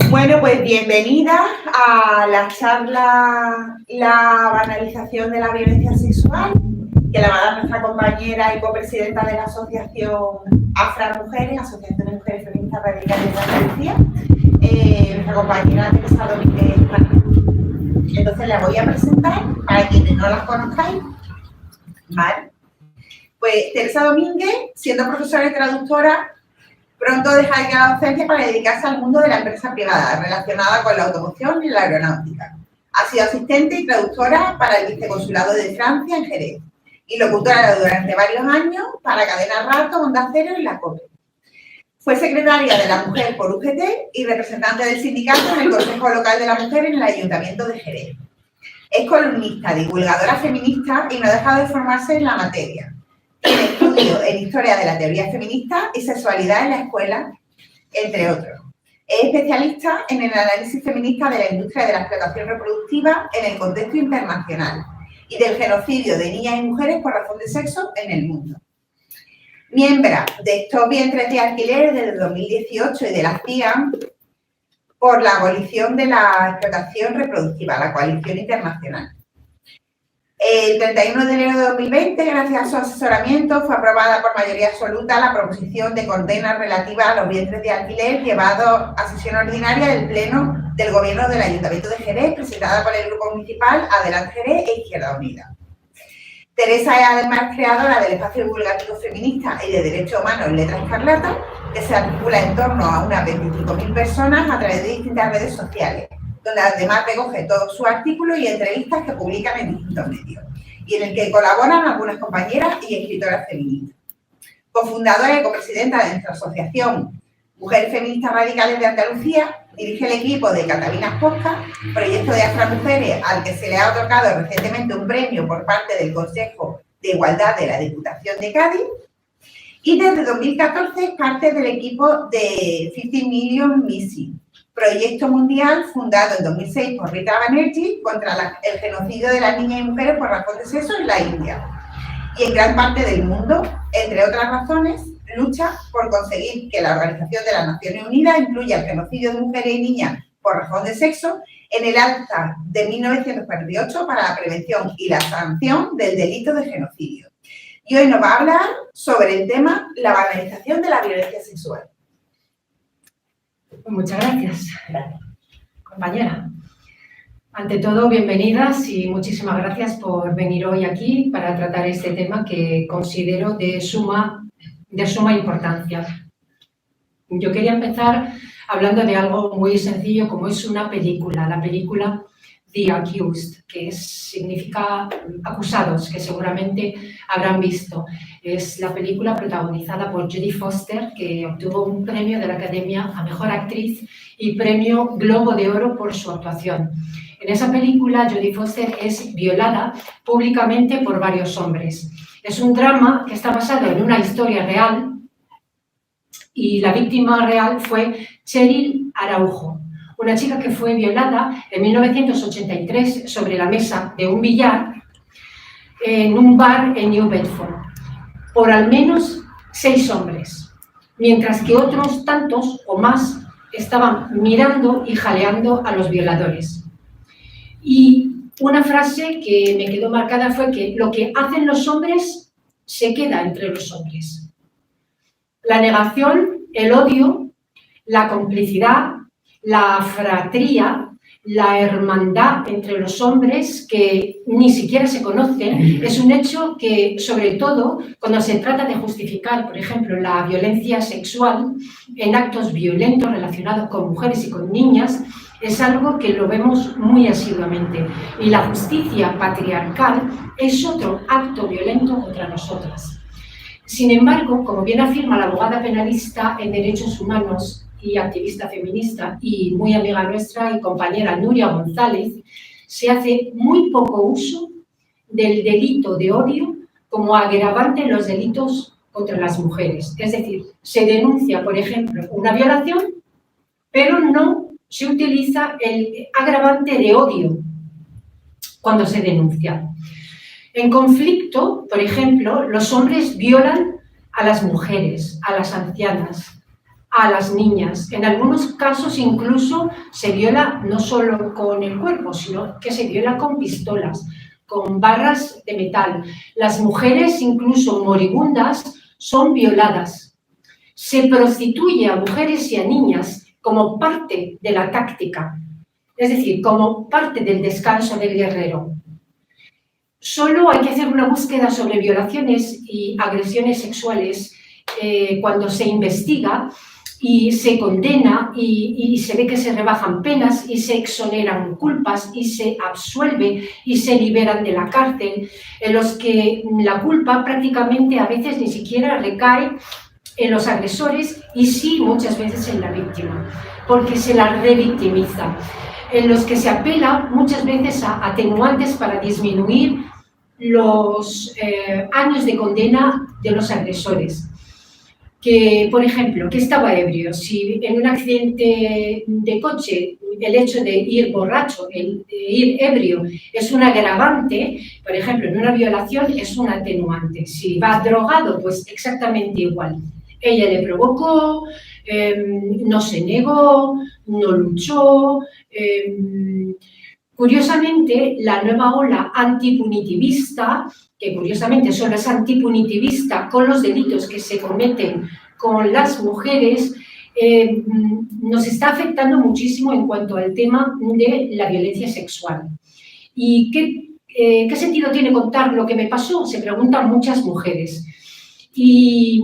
Bueno, pues bienvenida a la charla La banalización de la violencia sexual, que la va a dar nuestra compañera y copresidenta de la asociación Afra Mujeres, Asociación de Mujeres Feministas Radicales de Andalucía, nuestra compañera Teresa Domínguez. Entonces la voy a presentar para quienes no las conozcáis. ¿Vale? Pues Teresa Domínguez, siendo profesora y traductora, pronto deja ya la docencia para dedicarse al mundo de la empresa privada relacionada con la automoción y la aeronáutica. Ha sido asistente y traductora para el viceconsulado de Francia en Jerez y locutora durante varios años para Cadena Rato, Onda Cero y La COPE. Fue secretaria de la Mujer por UGT y representante del sindicato en el Consejo Local de la Mujer en el Ayuntamiento de Jerez. Es columnista, divulgadora feminista y no ha dejado de formarse en la materia. Tiene estudios en historia de la teoría feminista y sexualidad en la escuela, entre otros. Es especialista en el análisis feminista de la industria de la explotación reproductiva en el contexto internacional y del genocidio de niñas y mujeres por razón de sexo en el mundo. Miembro de Stop Vientres de Alquiler desde 2018 y de la CIAM por la abolición de la explotación reproductiva, la coalición internacional. El 31 de enero de 2020, gracias a su asesoramiento, fue aprobada por mayoría absoluta la proposición de condena relativa a los vientres de alquiler llevado a sesión ordinaria del Pleno del Gobierno del Ayuntamiento de Jerez, presentada por el Grupo Municipal Adelante Jerez e Izquierda Unida. Teresa es además creadora del espacio divulgativo feminista y de derechos humanos Letra Escarlata, que se articula en torno a unas 25.000 personas a través de distintas redes sociales, donde además recoge todos sus artículos y entrevistas que publican en distintos medios, y en el que colaboran algunas compañeras y escritoras feministas. Cofundadora y copresidenta de nuestra asociación Mujeres Feministas Radicales de Andalucía, dirige el equipo de Catalinas Podcast, proyecto de Afra Mujeres al que se le ha otorgado recientemente un premio por parte del Consejo de Igualdad de la Diputación de Cádiz, y desde 2014 es parte del equipo de 50 Million Missing, proyecto mundial fundado en 2006 por Rita Banerjee contra el genocidio de las niñas y mujeres por razón de sexo en la India. Y en gran parte del mundo, entre otras razones, lucha por conseguir que la Organización de las Naciones Unidas incluya el genocidio de mujeres y niñas por razón de sexo en el Acta de 1948 para la prevención y la sanción del delito de genocidio. Y hoy nos va a hablar sobre el tema la banalización de la violencia sexual. Muchas gracias, compañera. Ante todo, bienvenidas y muchísimas gracias por venir hoy aquí para tratar este tema que considero de suma importancia. Yo quería empezar hablando de algo muy sencillo como es una película, la película The Accused, que significa acusados, que seguramente habrán visto. Es la película protagonizada por Jodie Foster, que obtuvo un premio de la Academia a Mejor Actriz y premio Globo de Oro por su actuación. En esa película, Jodie Foster es violada públicamente por varios hombres. Es un drama que está basado en una historia real y la víctima real fue Cheryl Araujo, una chica que fue violada en 1983 sobre la mesa de un billar en un bar en New Bedford por al menos 6 hombres, mientras que otros tantos o más estaban mirando y jaleando a los violadores. Y una frase que me quedó marcada fue que lo que hacen los hombres se queda entre los hombres. La negación, el odio, la complicidad, la fratría, la hermandad entre los hombres que ni siquiera se conocen, es un hecho que, sobre todo, cuando se trata de justificar, por ejemplo, la violencia sexual en actos violentos relacionados con mujeres y con niñas, es algo que lo vemos muy asiduamente. Y la justicia patriarcal es otro acto violento contra nosotras. Sin embargo, como bien afirma la abogada penalista en derechos humanos y activista feminista y muy amiga nuestra y compañera Nuria González, se hace muy poco uso del delito de odio como agravante en los delitos contra las mujeres. Es decir, se denuncia, por ejemplo, una violación, pero no se utiliza el agravante de odio cuando se denuncia. En conflicto, por ejemplo, los hombres violan a las mujeres, a las ancianas, a las niñas. En algunos casos incluso se viola no solo con el cuerpo, sino que se viola con pistolas, con barras de metal. Las mujeres, incluso moribundas, son violadas. Se prostituye a mujeres y a niñas como parte de la táctica, es decir, como parte del descanso del guerrero. Solo hay que hacer una búsqueda sobre violaciones y agresiones sexuales cuando se investiga y se condena y se ve que se rebajan penas y se exoneran culpas y se absuelve y se liberan de la cárcel, en los que la culpa prácticamente a veces ni siquiera recae en los agresores y sí muchas veces en la víctima, porque se la revictimiza, en los que se apela muchas veces a atenuantes para disminuir los años de condena de los agresores. Que, por ejemplo, que estaba ebrio. Si en un accidente de coche el hecho de ir borracho, de ir ebrio, es un agravante, por ejemplo, en una violación es un atenuante. Si va drogado, pues exactamente igual. Ella le provocó, no se negó, no luchó. Curiosamente, la nueva ola antipunitivista, que curiosamente solo es antipunitivista con los delitos que se cometen con las mujeres, nos está afectando muchísimo en cuanto al tema de la violencia sexual. ¿Y qué sentido tiene contar lo que me pasó? Se preguntan muchas mujeres. Y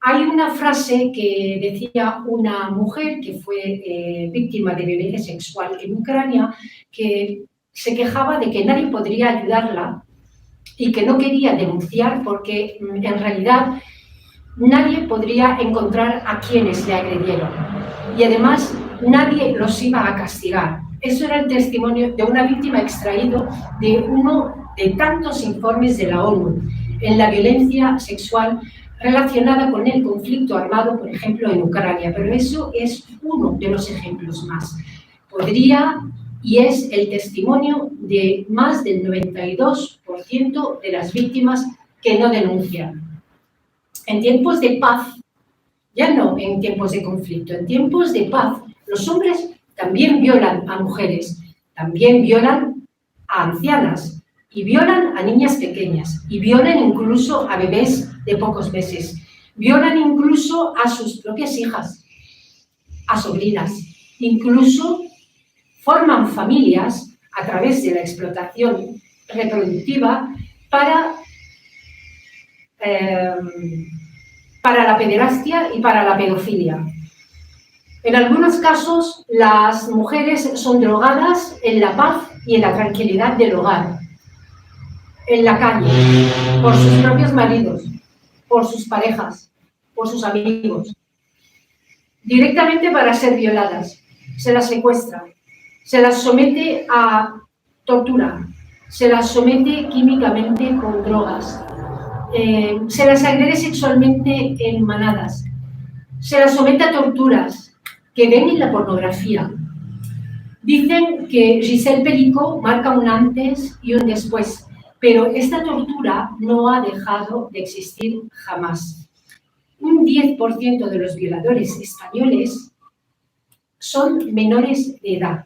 hay una frase que decía una mujer que fue víctima de violencia sexual en Ucrania, que se quejaba de que nadie podría ayudarla y que no quería denunciar porque en realidad nadie podría encontrar a quienes le agredieron y además nadie los iba a castigar. Eso era el testimonio de una víctima extraído de uno de tantos informes de la ONU en la violencia sexual relacionada con el conflicto armado, por ejemplo, en Ucrania. Pero eso es uno de los ejemplos más. Podría y es el testimonio de más del 92% de las víctimas que no denuncian. En tiempos de paz, ya no en tiempos de conflicto, en tiempos de paz, los hombres también violan a mujeres, también violan a ancianas y violan a niñas pequeñas y violan incluso a bebés de pocos meses, violan incluso a sus propias hijas, a sobrinas, incluso forman familias a través de la explotación reproductiva para la pederastia y para la pedofilia. En algunos casos, las mujeres son drogadas en la paz y en la tranquilidad del hogar, en la calle, por sus propios maridos, por sus parejas, por sus amigos, directamente para ser violadas. Se las secuestra, se las somete a tortura, se las somete químicamente con drogas, se las agrede sexualmente en manadas, se las somete a torturas que ven en la pornografía. Dicen que Giselle Pelicot marca un antes y un después, pero esta tortura no ha dejado de existir jamás. Un 10% de los violadores españoles son menores de edad.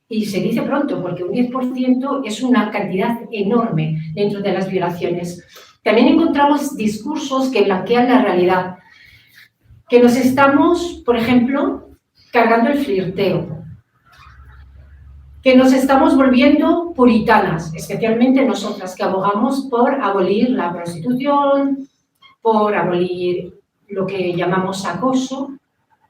Y se dice pronto, porque un 10% es una cantidad enorme dentro de las violaciones. También encontramos discursos que blanquean la realidad, que nos estamos, por ejemplo, cargando el flirteo, que nos estamos volviendo puritanas, especialmente nosotras que abogamos por abolir la prostitución, por abolir lo que llamamos acoso,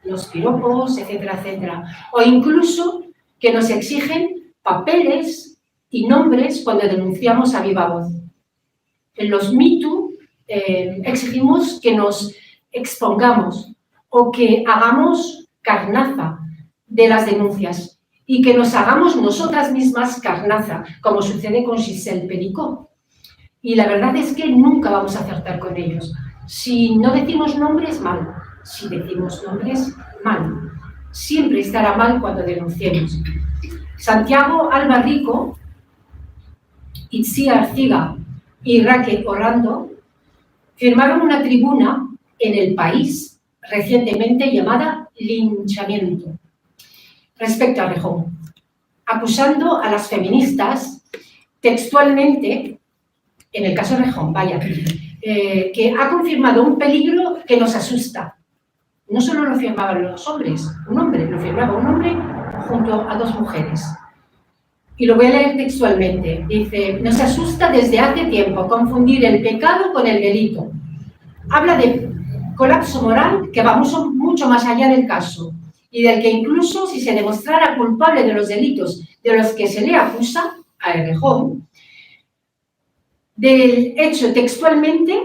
los piropos, etcétera, etcétera. O incluso que nos exigen papeles y nombres cuando denunciamos a viva voz. En los Me Too exigimos que nos expongamos o que hagamos carnaza de las denuncias y que nos hagamos nosotras mismas carnaza, como sucede con Giselle Pelicot. Y la verdad es que nunca vamos a acertar con ellos. Si no decimos nombres, mal. Si decimos nombres, mal. Siempre estará mal cuando denunciemos. Santiago Albarrico, Itziar Arciga y Raquel Orrando firmaron una tribuna en El País recientemente llamada linchamiento respecto a Rejón, acusando a las feministas textualmente, en el caso de Rejón, vaya, que ha confirmado un peligro que nos asusta. No solo lo firmaban los hombres, lo firmaba un hombre junto a dos mujeres. Y lo voy a leer textualmente. Dice, nos asusta desde hace tiempo confundir el pecado con el delito. Habla de colapso moral que va mucho más allá del caso y del que incluso si se demostrara culpable de los delitos de los que se le acusa a Errejón, del hecho textualmente,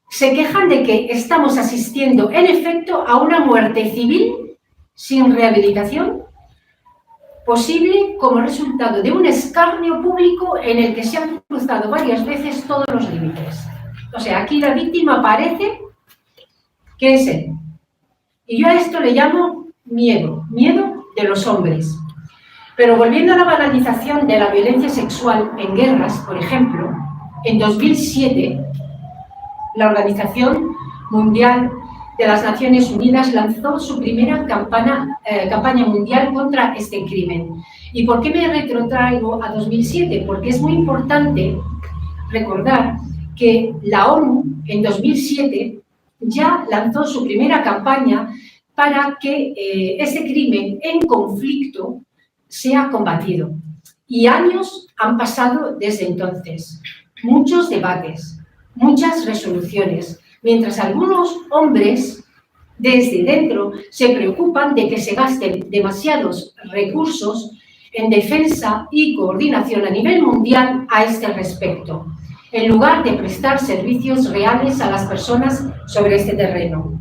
se quejan de que estamos asistiendo en efecto a una muerte civil sin rehabilitación posible como resultado de un escarnio público en el que se han cruzado varias veces todos los límites. O sea, aquí la víctima parece que es él. Y yo a esto le llamo miedo de los hombres. Pero volviendo a la banalización de la violencia sexual en guerras, por ejemplo, en 2007, la Organización Mundial de las Naciones Unidas lanzó su primera campaña mundial contra este crimen. ¿Y por qué me retrotraigo a 2007? Porque es muy importante recordar que la ONU en 2007 ya lanzó su primera campaña para que este crimen en conflicto sea combatido. Y años han pasado desde entonces. Muchos debates, muchas resoluciones, mientras algunos hombres desde dentro se preocupan de que se gasten demasiados recursos en defensa y coordinación a nivel mundial a este respecto, en lugar de prestar servicios reales a las personas sobre este terreno.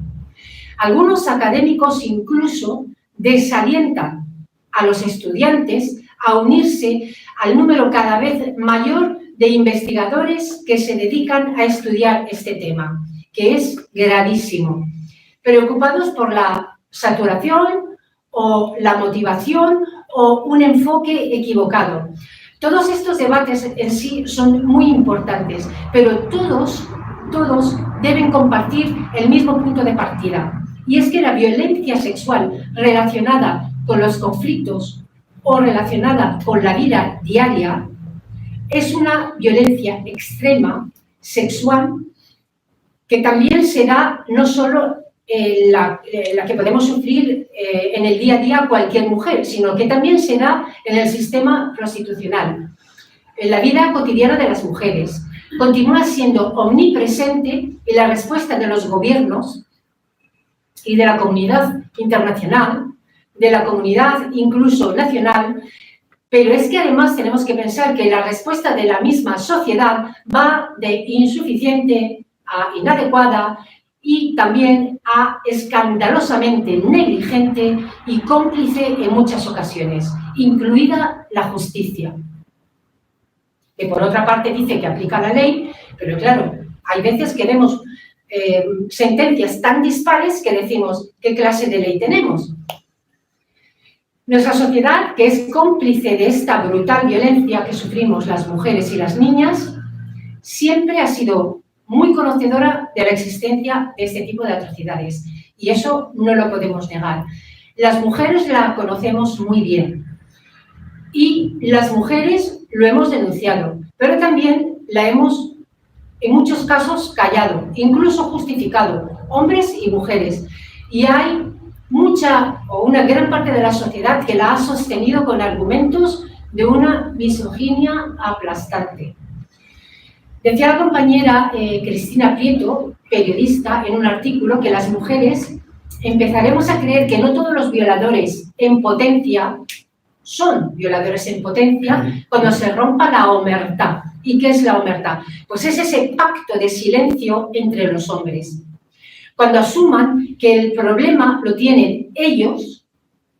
Algunos académicos incluso desalientan a los estudiantes a unirse al número cada vez mayor de investigadores que se dedican a estudiar este tema, que es gravísimo, preocupados por la saturación o la motivación o un enfoque equivocado. Todos estos debates en sí son muy importantes, pero todos deben compartir el mismo punto de partida, y es que la violencia sexual relacionada con los conflictos o relacionada con la vida diaria es una violencia extrema, sexual, que también se da no solo la que podemos sufrir en el día a día cualquier mujer, sino que también se da en el sistema prostitucional, en la vida cotidiana de las mujeres. Continúa siendo omnipresente y la respuesta de los gobiernos y de la comunidad internacional, de la comunidad incluso nacional, pero es que además tenemos que pensar que la respuesta de la misma sociedad va de insuficiente a inadecuada y también a escandalosamente negligente y cómplice en muchas ocasiones, incluida la justicia, que por otra parte dice que aplica la ley, pero claro, hay veces que vemos sentencias tan dispares que decimos, ¿qué clase de ley tenemos? Nuestra sociedad, que es cómplice de esta brutal violencia que sufrimos las mujeres y las niñas, siempre ha sido muy conocedora de la existencia de este tipo de atrocidades, y eso no lo podemos negar. Las mujeres la conocemos muy bien y las mujeres lo hemos denunciado, pero también la hemos, en muchos casos, callado, incluso justificado, hombres y mujeres, y hay mucha o una gran parte de la sociedad que la ha sostenido con argumentos de una misoginia aplastante. Decía la compañera Cristina Prieto, periodista, en un artículo que las mujeres empezaremos a creer que no todos los violadores en potencia son violadores en potencia cuando se rompa la omertá. ¿Y qué es la omertá? Pues es ese pacto de silencio entre los hombres. Cuando asuman que el problema lo tienen ellos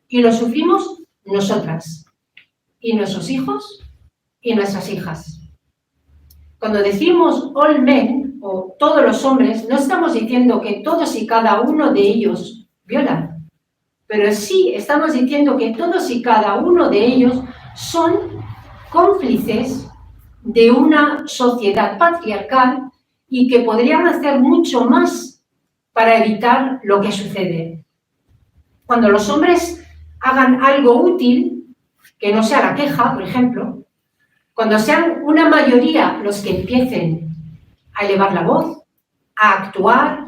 y lo sufrimos nosotras, y nuestros hijos y nuestras hijas. Cuando decimos all men, o todos los hombres, no estamos diciendo que todos y cada uno de ellos violan, pero sí estamos diciendo que todos y cada uno de ellos son cómplices de una sociedad patriarcal y que podrían hacer mucho más para evitar lo que sucede. Cuando los hombres hagan algo útil, que no sea la queja, por ejemplo, cuando sean una mayoría los que empiecen a elevar la voz, a actuar,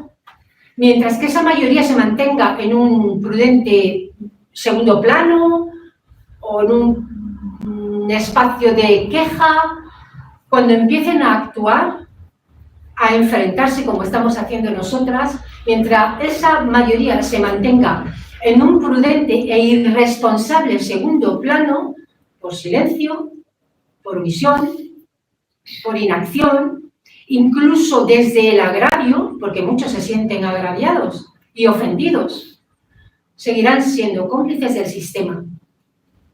mientras que esa mayoría se mantenga en un prudente segundo plano o en un espacio de queja, cuando empiecen a actuar, a enfrentarse como estamos haciendo nosotras, mientras esa mayoría se mantenga en un prudente e irresponsable segundo plano, por silencio, por omisión, por inacción, incluso desde el agravio, porque muchos se sienten agraviados y ofendidos, seguirán siendo cómplices del sistema.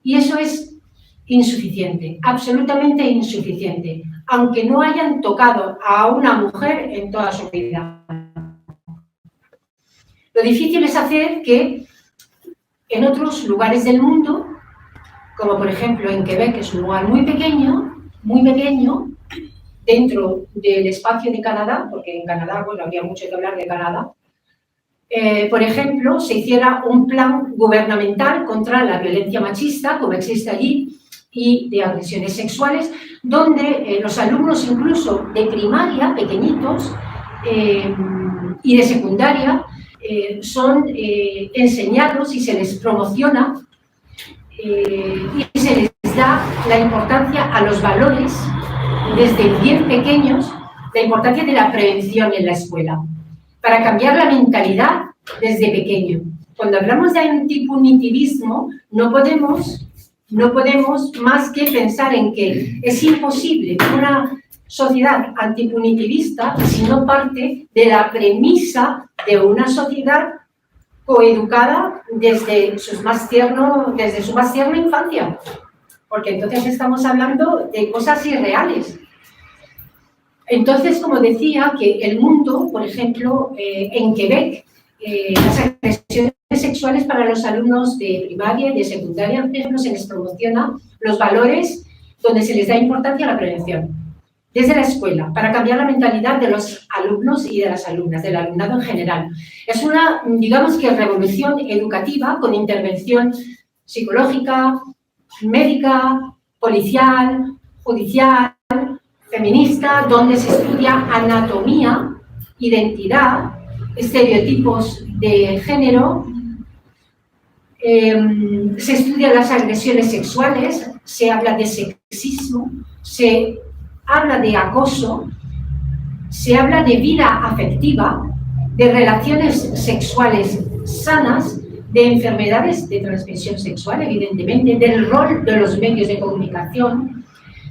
Y eso es insuficiente, absolutamente insuficiente, aunque no hayan tocado a una mujer en toda su vida. Lo difícil es hacer que en otros lugares del mundo, como por ejemplo en Quebec, que es un lugar muy pequeño, dentro del espacio de Canadá, porque en Canadá, bueno, habría mucho que hablar de Canadá, por ejemplo, se hiciera un plan gubernamental contra la violencia machista, como existe allí, y de agresiones sexuales, donde los alumnos incluso de primaria, pequeñitos, y de secundaria, son enseñados y se les promociona y se les da la importancia a los valores desde bien pequeños, la importancia de la prevención en la escuela, para cambiar la mentalidad desde pequeño. Cuando hablamos de antipunitivismo, no podemos más que pensar en que es imposible una sociedad antipunitivista si no parte de la premisa de una sociedad coeducada desde su más tierna infancia, porque entonces estamos hablando de cosas irreales. Entonces, como decía, que el mundo, por ejemplo, en Quebec, las agresiones sexuales para los alumnos de primaria y de secundaria, por ejemplo, se les promociona los valores donde se les da importancia a la prevención, desde la escuela, para cambiar la mentalidad de los alumnos y de las alumnas, del alumnado en general. Es una, digamos que, revolución educativa con intervención psicológica, médica, policial, judicial, feminista, donde se estudia anatomía, identidad, estereotipos de género, se estudian las agresiones sexuales, se habla de sexismo, se habla de acoso, se habla de vida afectiva, de relaciones sexuales sanas, de enfermedades de transmisión sexual, evidentemente, del rol de los medios de comunicación,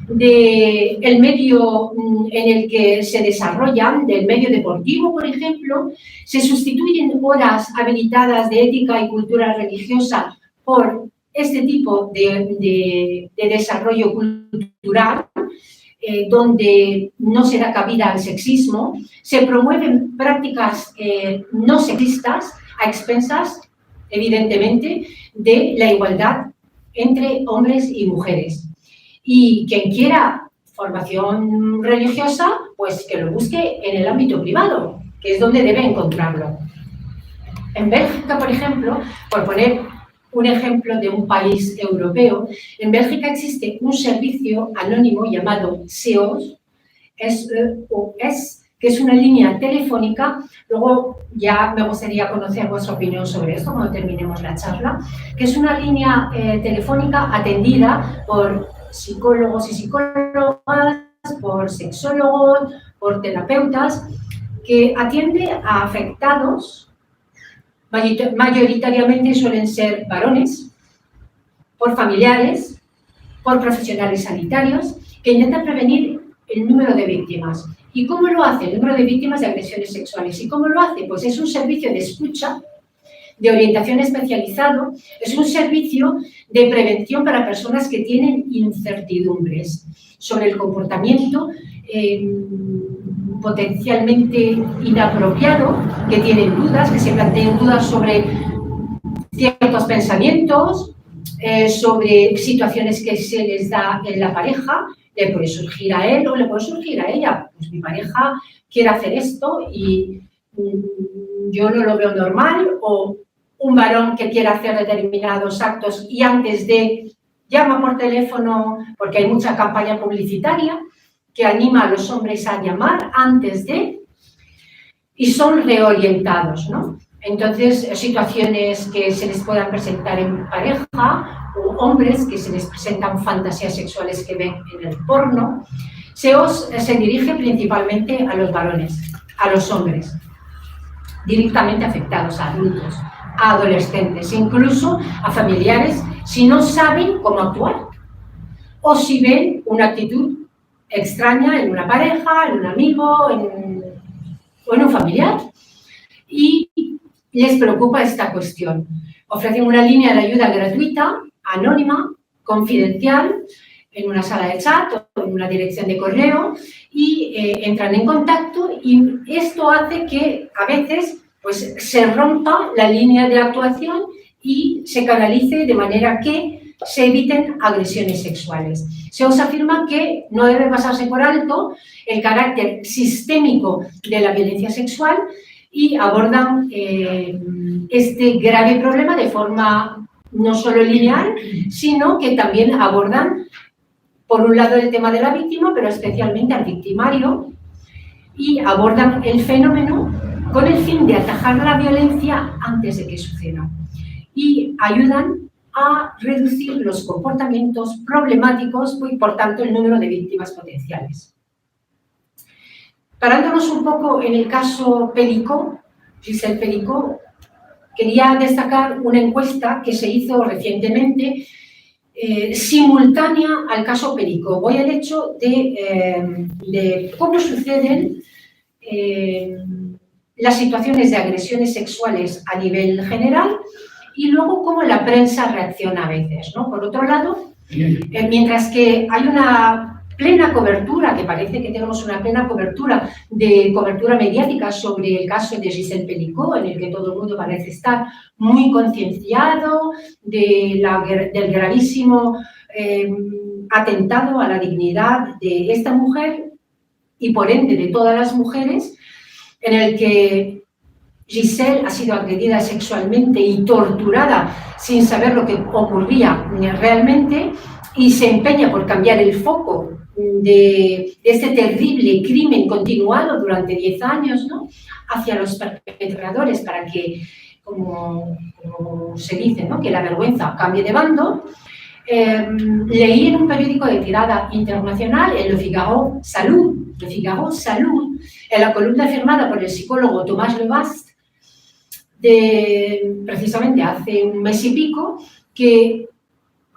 del medio en el que se desarrollan, del medio deportivo, por ejemplo. Se sustituyen horas habilitadas de ética y cultura religiosa por este tipo de desarrollo cultural, donde no se da cabida al sexismo. Se promueven prácticas no sexistas a expensas, evidentemente, de la igualdad entre hombres y mujeres. Y quien quiera formación religiosa, pues que lo busque en el ámbito privado, que es donde debe encontrarlo. En Bélgica, por ejemplo, por poner un ejemplo de un país europeo, en Bélgica existe un servicio anónimo llamado SEOS, que es una línea telefónica. Luego ya me gustaría conocer vuestra opinión sobre esto cuando terminemos la charla, que es una línea telefónica atendida por psicólogos y psicólogas, por sexólogos, por terapeutas, que atiende a afectados, mayoritariamente suelen ser varones, por familiares, por profesionales sanitarios, que intentan prevenir el número de víctimas. ¿Y cómo lo hace el número de víctimas de agresiones sexuales? ¿Y cómo lo hace? Pues es un servicio de escucha, de orientación especializado, es un servicio de prevención para personas que tienen incertidumbres sobre el comportamiento potencialmente inapropiado, que tienen dudas, que se planteen dudas sobre ciertos pensamientos, sobre situaciones que se les da en la pareja. Le puede surgir a él o le puede surgir a ella. Pues mi pareja quiere hacer esto y yo no lo veo normal, o un varón que quiera hacer determinados actos y antes de llama por teléfono, porque hay mucha campaña publicitaria que anima a los hombres a llamar antes de, y son reorientados, ¿no? Entonces, situaciones que se les puedan presentar en pareja, o hombres que se les presentan fantasías sexuales que ven en el porno, se dirige principalmente a los varones, a los hombres, directamente afectados, a adultos, a adolescentes, incluso a familiares, si no saben cómo actuar, o si ven una actitud extraña en una pareja, en un amigo, o en un familiar, y les preocupa esta cuestión. Ofrecen una línea de ayuda gratuita, anónima, confidencial, en una sala de chat o en una dirección de correo, y entran en contacto, y esto hace que a veces pues, se rompa la línea de actuación y se canalice de manera que se eviten agresiones sexuales. Se os afirma que no debe pasarse por alto el carácter sistémico de la violencia sexual y abordan este grave problema de forma no solo lineal, sino que también abordan, por un lado, el tema de la víctima, pero especialmente al victimario, y abordan el fenómeno con el fin de atajar la violencia antes de que suceda. Y ayudan a reducir los comportamientos problemáticos y, por tanto, el número de víctimas potenciales. Parándonos un poco en el caso Pelicot, Giselle Pelicot, quería destacar una encuesta que se hizo recientemente simultánea al caso Pelicot. Voy al hecho de cómo suceden las situaciones de agresiones sexuales a nivel general y luego cómo la prensa reacciona a veces, ¿no? Por otro lado, mientras que hay una plena cobertura, que parece que tenemos una plena cobertura mediática sobre el caso de Giselle Pelicot, en el que todo el mundo parece estar muy concienciado del gravísimo atentado a la dignidad de esta mujer y por ende de todas las mujeres, en el que Giselle ha sido agredida sexualmente y torturada sin saber lo que ocurría realmente, y se empeña por cambiar el foco de este terrible crimen continuado durante 10 años, ¿no?, hacia los perpetradores para que, como se dice, ¿no?, que la vergüenza cambie de bando. Leí en un periódico de tirada internacional, en Le Figaro Salud, en la columna firmada por el psicólogo Thomas Lebast, precisamente hace un mes y pico, que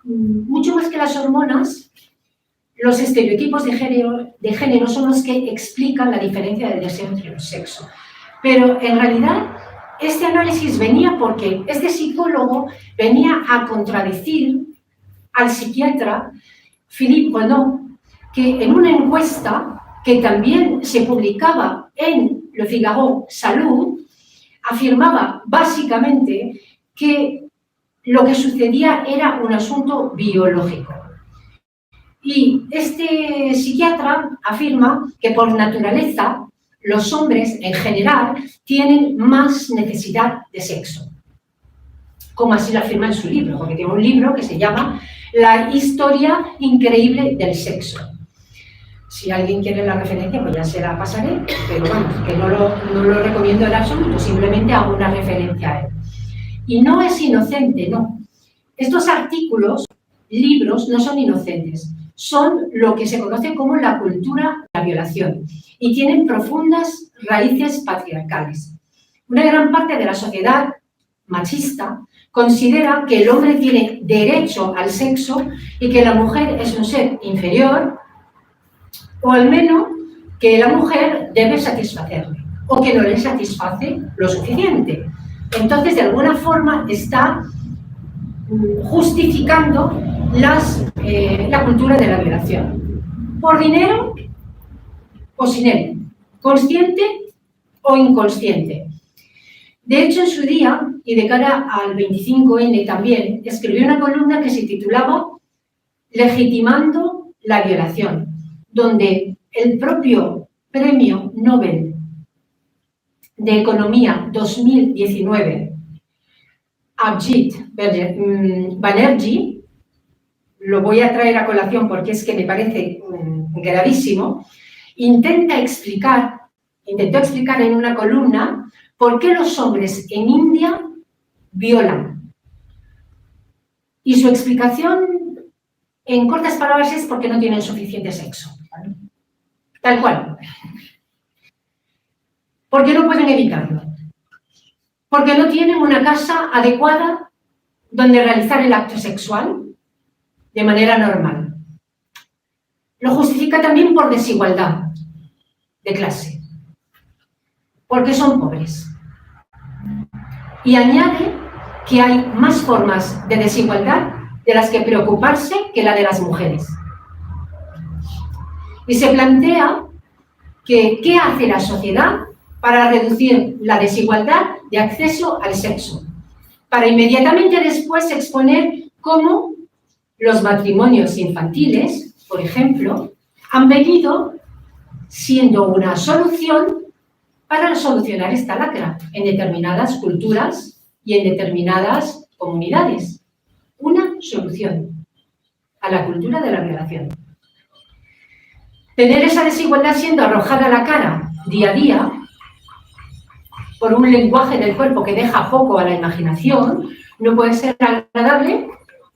mucho más que las hormonas, los estereotipos de género son los que explican la diferencia del deseo entre los sexos. Pero en realidad este análisis venía porque este psicólogo venía a contradecir al psiquiatra Philippe Renaud, que en una encuesta que también se publicaba en Le Figaro Salud, afirmaba básicamente que lo que sucedía era un asunto biológico. Y este psiquiatra afirma que por naturaleza los hombres en general tienen más necesidad de sexo, como así lo afirma en su libro, porque tiene un libro que se llama La historia increíble del sexo. Si alguien quiere la referencia, pues ya se la pasaré, pero bueno, que no lo recomiendo en absoluto, simplemente hago una referencia a él. Y no es inocente, no. Estos artículos, libros, no son inocentes. Son lo que se conoce como la cultura de la violación y tienen profundas raíces patriarcales. Una gran parte de la sociedad machista considera que el hombre tiene derecho al sexo y que la mujer es un ser inferior, o al menos que la mujer debe satisfacerle, o que no le satisface lo suficiente. Entonces, de alguna forma, está justificando la cultura de la violación. Por dinero o sin él, consciente o inconsciente. De hecho, en su día, y de cara al 25N también, escribió una columna que se titulaba Legitimando la violación, donde el propio premio Nobel de Economía 2019, Abhijit Banerjee, lo voy a traer a colación porque es que me parece gravísimo, intentó explicar en una columna por qué los hombres en India violan. Y su explicación, en cortas palabras, es porque no tienen suficiente sexo. ¿Vale? Tal cual. Porque no pueden evitarlo. Porque no tienen una casa adecuada donde realizar el acto sexual de manera normal. Lo justifica también por desigualdad de clase. Porque son pobres. Y añade que hay más formas de desigualdad de las que preocuparse que la de las mujeres. Y se plantea que ¿qué hace la sociedad para reducir la desigualdad de acceso al sexo? Para inmediatamente después exponer cómo los matrimonios infantiles, por ejemplo, han venido siendo una solución para solucionar esta lacra en determinadas culturas y en determinadas comunidades. Una solución a la cultura de la violación. Tener esa desigualdad siendo arrojada a la cara día a día por un lenguaje del cuerpo que deja poco a la imaginación no puede ser agradable,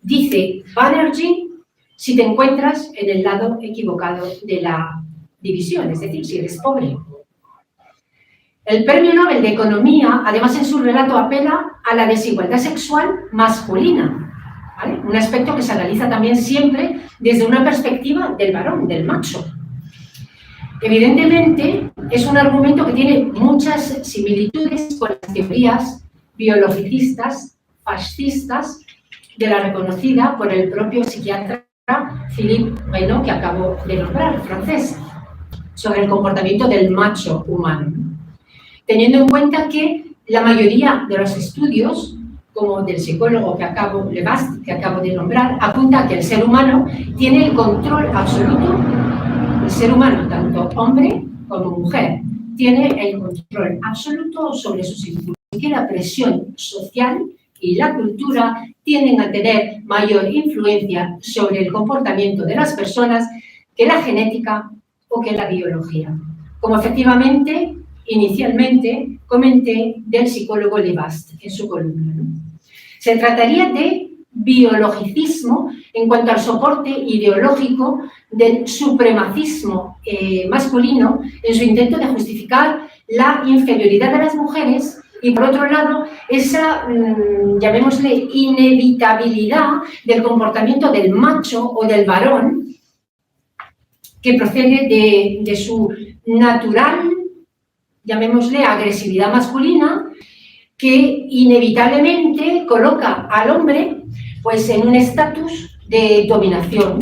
dice Banerjee, si te encuentras en el lado equivocado de la división, es decir, si eres pobre. El Premio Nobel de Economía, además, en su relato apela a la desigualdad sexual masculina, ¿vale? Un aspecto que se analiza también siempre desde una perspectiva del varón, del macho. Evidentemente, es un argumento que tiene muchas similitudes con las teorías biologicistas, fascistas, de la reconocida por el propio psiquiatra Philippe Renaud, que acabo de nombrar, francés, sobre el comportamiento del macho humano. Teniendo en cuenta que la mayoría de los estudios, como del psicólogo Levast, que acabo de nombrar, apunta a que el ser humano tiene el control absoluto, el ser humano, tanto hombre como mujer, tiene el control absoluto sobre sus impulsos, y que la presión social y la cultura tienden a tener mayor influencia sobre el comportamiento de las personas que la genética o que la biología. Como efectivamente, inicialmente, comenté del psicólogo Levast en su columna, ¿no? Se trataría de biologicismo en cuanto al soporte ideológico del supremacismo masculino en su intento de justificar la inferioridad de las mujeres y, por otro lado, esa, llamémosle, inevitabilidad del comportamiento del macho o del varón que procede de su natural, llamémosle, agresividad masculina, que inevitablemente coloca al hombre pues, en un estatus de dominación,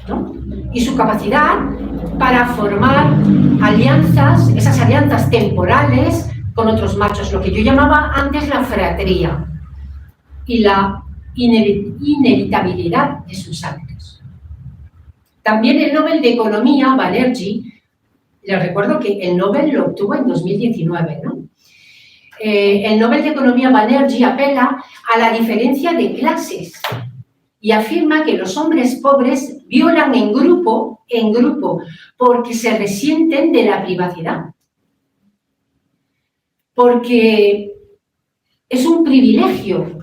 ¿no? Y su capacidad para formar alianzas, esas alianzas temporales con otros machos, lo que yo llamaba antes la fratría y la inevitabilidad de sus actos. También el Nobel de Economía, Banerjee, les recuerdo que el Nobel lo obtuvo en 2019, ¿no? El Nobel de Economía Banerjee apela a la diferencia de clases y afirma que los hombres pobres violan en grupo, porque se resienten de la privacidad. Porque es un privilegio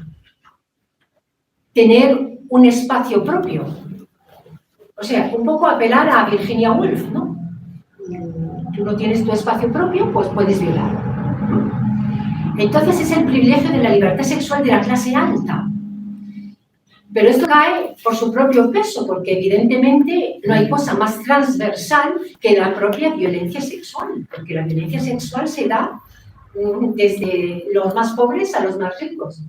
tener un espacio propio. O sea, un poco apelar a Virginia Woolf, ¿no? Tú no tienes tu espacio propio, pues puedes violar. Entonces es el privilegio de la libertad sexual de la clase alta. Pero esto cae por su propio peso, porque evidentemente no hay cosa más transversal que la propia violencia sexual, porque la violencia sexual se da desde los más pobres a los más ricos.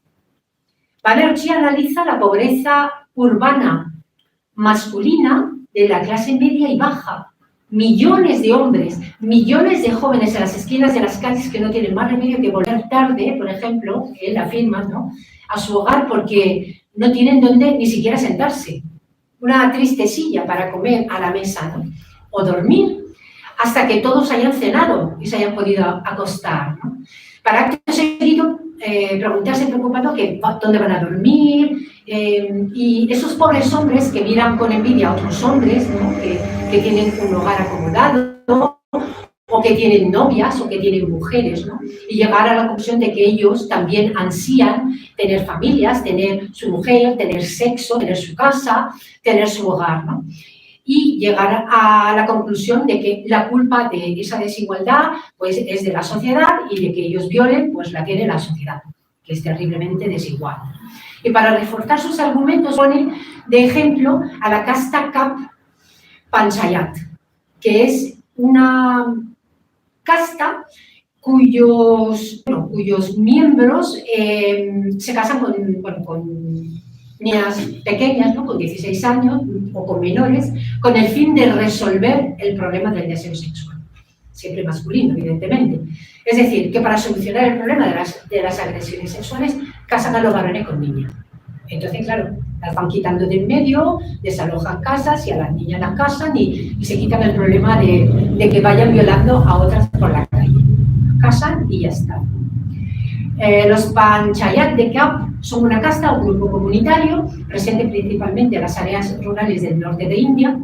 Banerjee analiza la pobreza urbana masculina de la clase media y baja. Millones de hombres, millones de jóvenes en las esquinas de las calles que no tienen más remedio que volver tarde, por ejemplo, él afirma, ¿no?, a su hogar porque no tienen dónde ni siquiera sentarse. Una triste silla para comer a la mesa, ¿no?, o dormir. hasta que todos hayan cenado y se hayan podido acostar, ¿no? Para acto seguido, preguntarse preocupado que dónde van a dormir, y esos pobres hombres que miran con envidia a otros hombres, ¿no? que tienen un hogar acomodado, o que tienen novias, o que tienen mujeres, ¿no? Y llegar a la conclusión de que ellos también ansían tener familias, tener su mujer, tener sexo, tener su casa, tener su hogar, ¿no? Y llegar a la conclusión de que la culpa de esa desigualdad pues, es de la sociedad y de que ellos violen, pues la tiene la sociedad, que es terriblemente desigual. Y para reforzar sus argumentos pone de ejemplo a la casta Cap Panchayat, que es una casta cuyos miembros se casan con niñas pequeñas, ¿no? Con 16 años o con menores, con el fin de resolver el problema del deseo sexual. Siempre masculino, evidentemente. Es decir, que para solucionar el problema de las agresiones sexuales, casan a los varones con niñas. Entonces, claro, las van quitando de en medio, desalojan casas y a las niñas las casan y se quitan el problema de que vayan violando a otras por la calle. Casan y ya está. Los Panchayat de Cap son una casta o grupo comunitario presente principalmente en las áreas rurales del norte de India,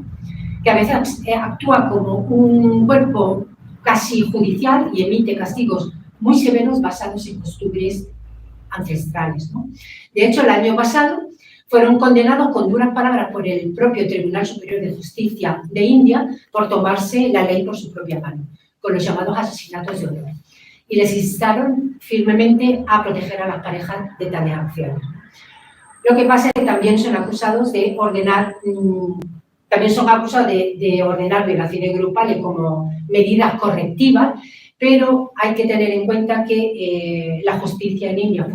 que a veces actúa como un cuerpo casi judicial y emite castigos muy severos basados en costumbres ancestrales, ¿no? De hecho, el año pasado fueron condenados con duras palabras por el propio Tribunal Superior de Justicia de India por tomarse la ley por su propia mano, con los llamados asesinatos de honor. Y les instaron firmemente a proteger a las parejas de tales acciones. Lo que pasa es que también son acusados de ordenar, violaciones grupales como medidas correctivas, pero hay que tener en cuenta que la justicia en India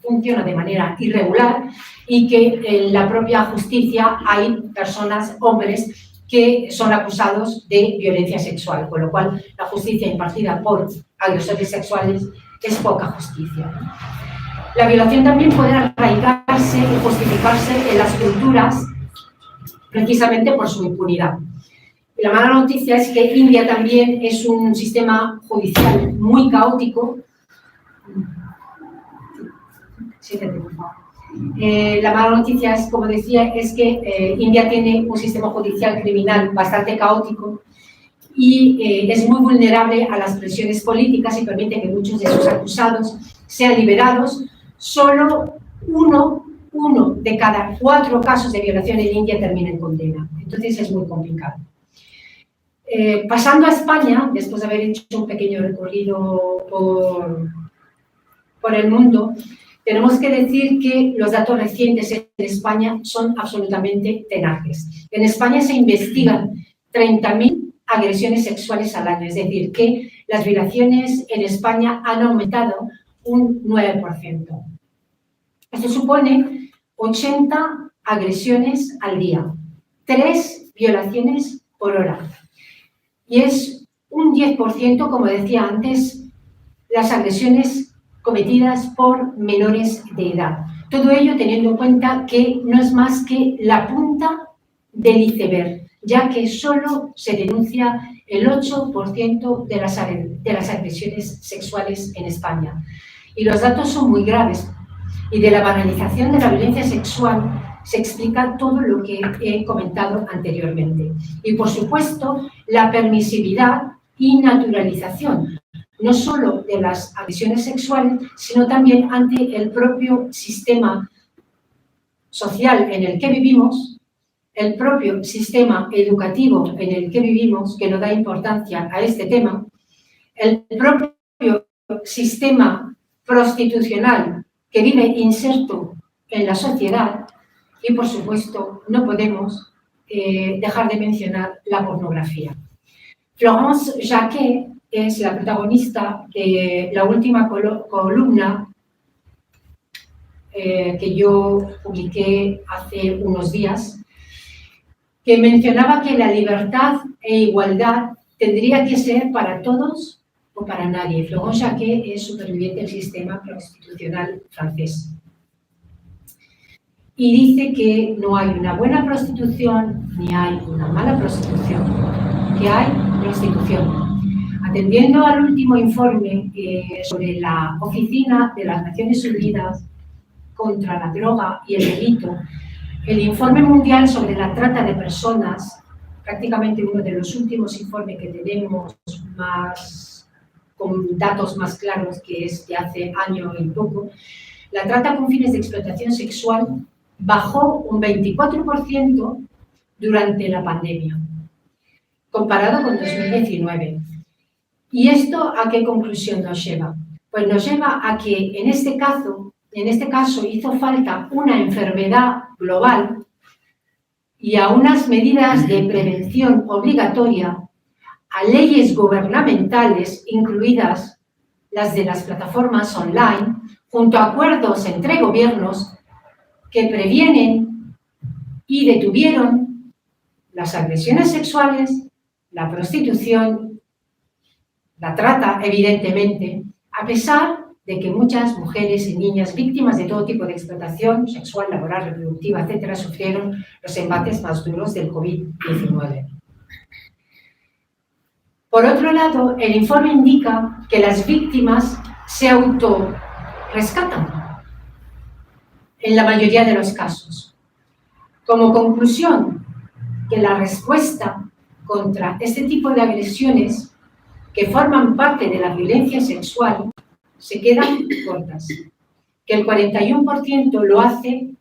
funciona de manera irregular y que en la propia justicia hay personas, hombres, que son acusados de violencia sexual, con lo cual la justicia impartida por agresores sexuales es poca justicia. La violación también puede arraigarse y justificarse en las culturas precisamente por su impunidad. Y la mala noticia es que India también es un sistema judicial muy caótico. Siéntate, por favor. La mala noticia es, como decía, es que India tiene un sistema judicial criminal bastante caótico y es muy vulnerable a las presiones políticas y permite que muchos de sus acusados sean liberados. Solo uno de cada 4 casos de violación en India termina en condena. Entonces es muy complicado. Pasando a España, después de haber hecho un pequeño recorrido por el mundo, tenemos que decir que los datos recientes en España son absolutamente tenaces. En España se investigan 30.000 agresiones sexuales al año, es decir, que las violaciones en España han aumentado un 9%. Esto supone 80 agresiones al día, 3 violaciones por hora. Y es un 10%, como decía antes, las agresiones cometidas por menores de edad. Todo ello teniendo en cuenta que no es más que la punta del iceberg, ya que solo se denuncia el 8% de las agresiones sexuales en España. Y los datos son muy graves. Y de la banalización de la violencia sexual se explica todo lo que he comentado anteriormente. Y, por supuesto, la permisividad y naturalización, no solo de las agresiones sexuales, sino también ante el propio sistema social en el que vivimos, el propio sistema educativo en el que vivimos, que no da importancia a este tema, el propio sistema prostitucional que vive inserto en la sociedad y, por supuesto, no podemos dejar de mencionar la pornografía. Florence Jacquet es la protagonista de la última columna que yo publiqué hace unos días, que mencionaba que la libertad e igualdad tendría que ser para todos o para nadie. Florence Jacquet es superviviente del sistema prostitucional francés. Y dice que no hay una buena prostitución ni hay una mala prostitución. que hay prostitución. Atendiendo al último informe sobre la Oficina de las Naciones Unidas contra la Droga y el Delito, el informe mundial sobre la trata de personas, prácticamente uno de los últimos informes que tenemos con datos más claros, que es de hace año y poco, la trata con fines de explotación sexual bajó un 24% durante la pandemia, comparado con 2019. ¿Y esto a qué conclusión nos lleva? Pues nos lleva a que en este caso hizo falta una enfermedad global y a unas medidas de prevención obligatoria, a leyes gubernamentales, incluidas las de las plataformas online, junto a acuerdos entre gobiernos que previenen y detuvieron las agresiones sexuales, la prostitución, la trata, evidentemente, a pesar de que muchas mujeres y niñas víctimas de todo tipo de explotación sexual, laboral, reproductiva, etcétera, sufrieron los embates más duros del COVID-19. Por otro lado, el informe indica que las víctimas se autorrescatan en la mayoría de los casos. Como conclusión, que la respuesta contra este tipo de agresiones que forman parte de la violencia sexual se quedan cortas, que el 41% lo hace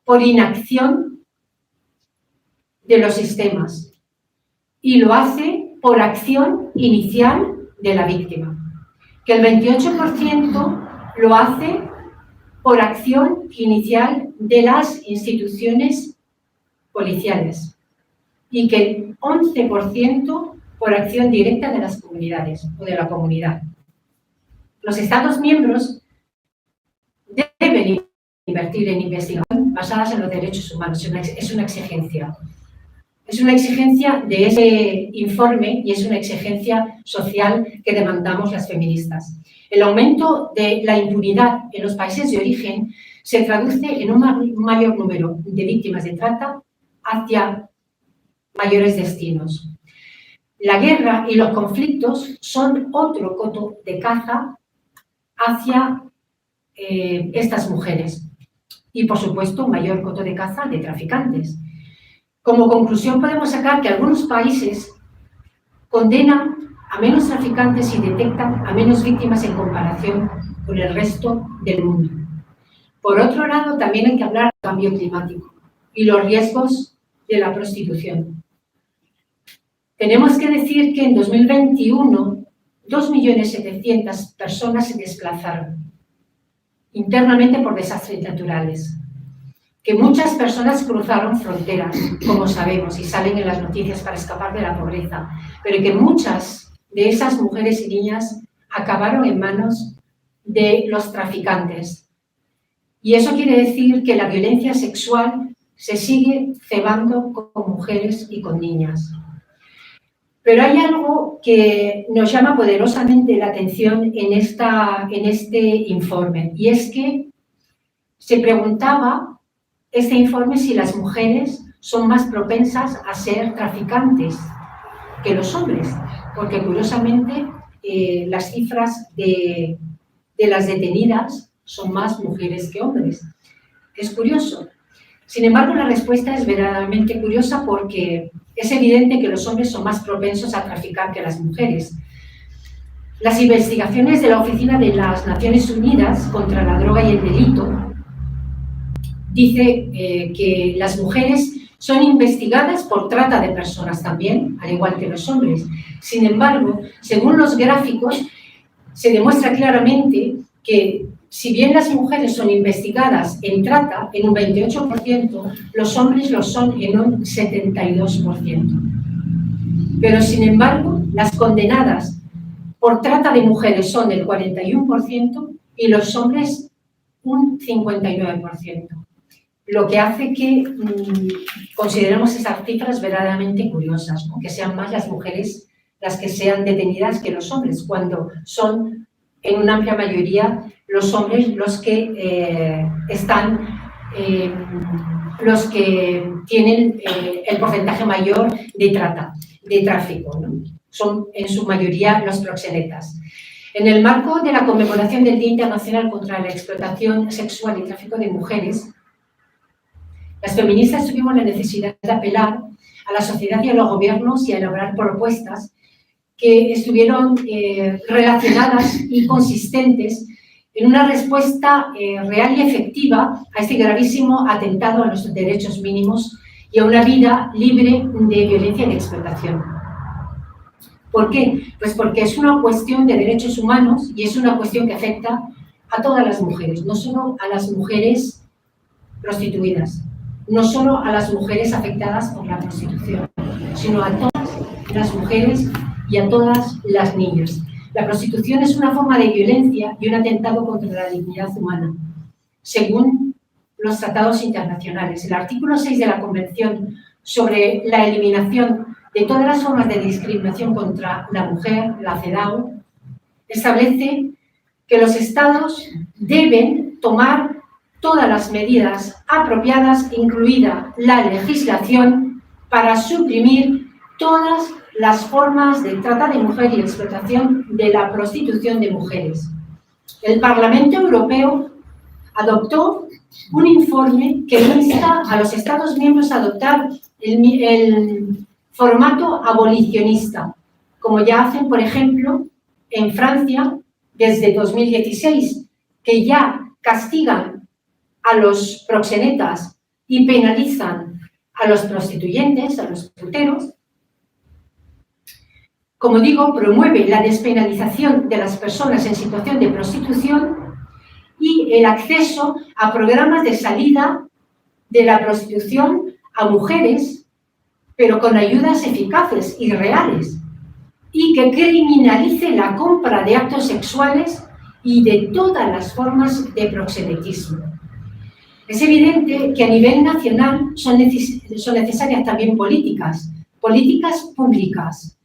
por inacción de los sistemas y lo hace por acción inicial de la víctima, que el 28% lo hace por acción inicial de las instituciones policiales y que el 11% por acción directa de las comunidades o de la comunidad. Los Estados miembros deben invertir en investigación basadas en los derechos humanos. Es una exigencia. Es una exigencia de ese informe y es una exigencia social que demandamos las feministas. El aumento de la impunidad en los países de origen se traduce en un mayor número de víctimas de trata hacia mayores destinos. La guerra y los conflictos son otro coto de caza hacia estas mujeres y, por supuesto, un mayor coto de caza de traficantes. Como conclusión podemos sacar que algunos países condenan a menos traficantes y detectan a menos víctimas en comparación con el resto del mundo. Por otro lado, también hay que hablar del cambio climático y los riesgos de la prostitución. Tenemos que decir que en 2021 2.700.000 personas se desplazaron internamente por desastres naturales, que muchas personas cruzaron fronteras, como sabemos, y salen en las noticias para escapar de la pobreza, pero que muchas de esas mujeres y niñas acabaron en manos de los traficantes. Y eso quiere decir que la violencia sexual se sigue cebando con mujeres y con niñas. Pero hay algo que nos llama poderosamente la atención en este informe, y es que se preguntaba este informe si las mujeres son más propensas a ser traficantes que los hombres, porque curiosamente las cifras de las detenidas son más mujeres que hombres. Es curioso. Sin embargo, la respuesta es verdaderamente curiosa porque es evidente que los hombres son más propensos a traficar que las mujeres. Las investigaciones de la Oficina de las Naciones Unidas contra la Droga y el Delito dice que las mujeres son investigadas por trata de personas también, al igual que los hombres. Sin embargo, según los gráficos, se demuestra claramente que si bien las mujeres son investigadas en trata en un 28%, los hombres lo son en un 72%. Pero, sin embargo, las condenadas por trata de mujeres son el 41% y los hombres un 59%. Lo que hace que consideremos esas cifras verdaderamente curiosas, ¿no? Que sean más las mujeres las que sean detenidas que los hombres, cuando son en una amplia mayoría los hombres los que los que tienen el porcentaje mayor de trata. de tráfico, ¿no? Son en su mayoría los proxenetas. En el marco de la conmemoración del Día Internacional contra la Explotación Sexual y Tráfico de Mujeres, las feministas tuvimos la necesidad de apelar a la sociedad y a los gobiernos y a elaborar propuestas que estuvieron relacionadas y consistentes en una respuesta real y efectiva a este gravísimo atentado a los derechos mínimos y a una vida libre de violencia y de explotación. ¿Por qué? Pues porque es una cuestión de derechos humanos y es una cuestión que afecta a todas las mujeres, no solo a las mujeres prostituidas, no solo a las mujeres afectadas por la prostitución, sino a todas las mujeres y a todas las niñas. La prostitución es una forma de violencia y un atentado contra la dignidad humana, según los tratados internacionales. El artículo 6 de la Convención sobre la eliminación de todas las formas de discriminación contra la mujer, la CEDAW, establece que los Estados deben tomar todas las medidas apropiadas, incluida la legislación, para suprimir todas las formas de trata de mujer y explotación de la prostitución de mujeres. El Parlamento Europeo adoptó un informe que insta a los Estados miembros a adoptar el formato abolicionista, como ya hacen, por ejemplo, en Francia desde 2016, que ya castigan a los proxenetas y penalizan a los prostituyentes, a los puteros. Como digo, promueve la despenalización de las personas en situación de prostitución y el acceso a programas de salida de la prostitución a mujeres, pero con ayudas eficaces y reales, y que criminalice la compra de actos sexuales y de todas las formas de proxenetismo. Es evidente que a nivel nacional son necesarias también políticas públicas.